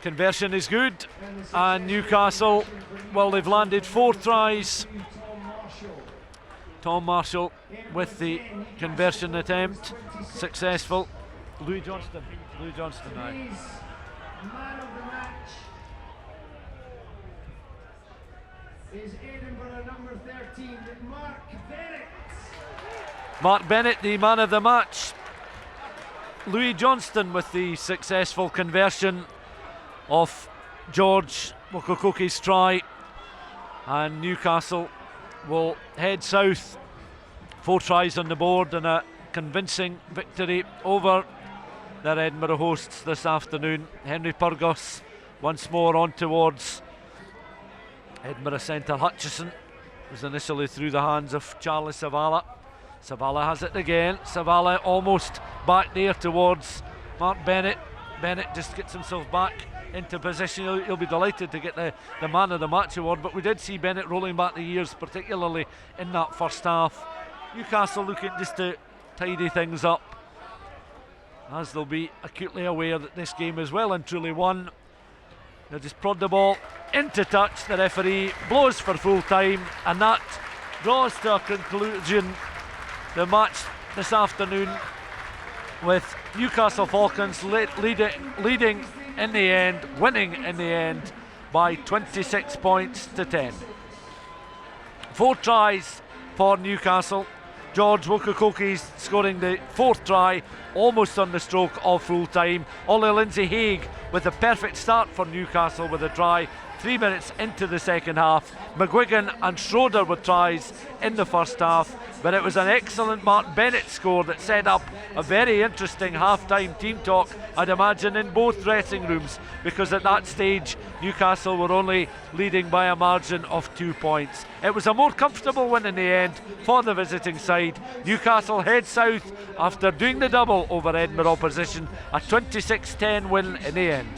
conversion is good, and Newcastle, well, they've landed 4 tries. Tom Marshall with the conversion attempt, successful. Louis Johnston now. Man of the match is Edinburgh number 13, Mark Bennett. Mark Bennett, the man of the match. Louis Johnston with the successful conversion of George Wakakoke's try, and Newcastle will head south. 4 tries on the board and a convincing victory over their Edinburgh hosts this afternoon. Henry Pyrgos once more on towards Edinburgh centre Hutchison. Was initially through the hands of Charlie Savala. Savala has it again. Savala almost back there towards Mark Bennett. Bennett just gets himself back into position. He'll be delighted to get the man of the match award, but we did see Bennett rolling back the years, particularly in that first half. Newcastle looking just to tidy things up, as they'll be acutely aware that this game is well and truly won. They'll just prod the ball into touch. The referee blows for full time, and that draws to a conclusion the match this afternoon, with Newcastle Falcons leading in the end, winning in the end by 26 points to 10. 4 tries for Newcastle. George Wokokoki's scoring the 4th try, almost on the stroke of full time. Ollie Lindsay-Haig with a perfect start for Newcastle with a try 3 minutes into the second half. McGuigan and Schroeder with tries in the first half, but it was an excellent Mark Bennett score that set up a very interesting half-time team talk, I'd imagine, in both dressing rooms, because at that stage Newcastle were only leading by a margin of 2 points. It was a more comfortable win in the end for the visiting side. Newcastle head south after doing the double over Edinburgh opposition, a 26-10 win in the end.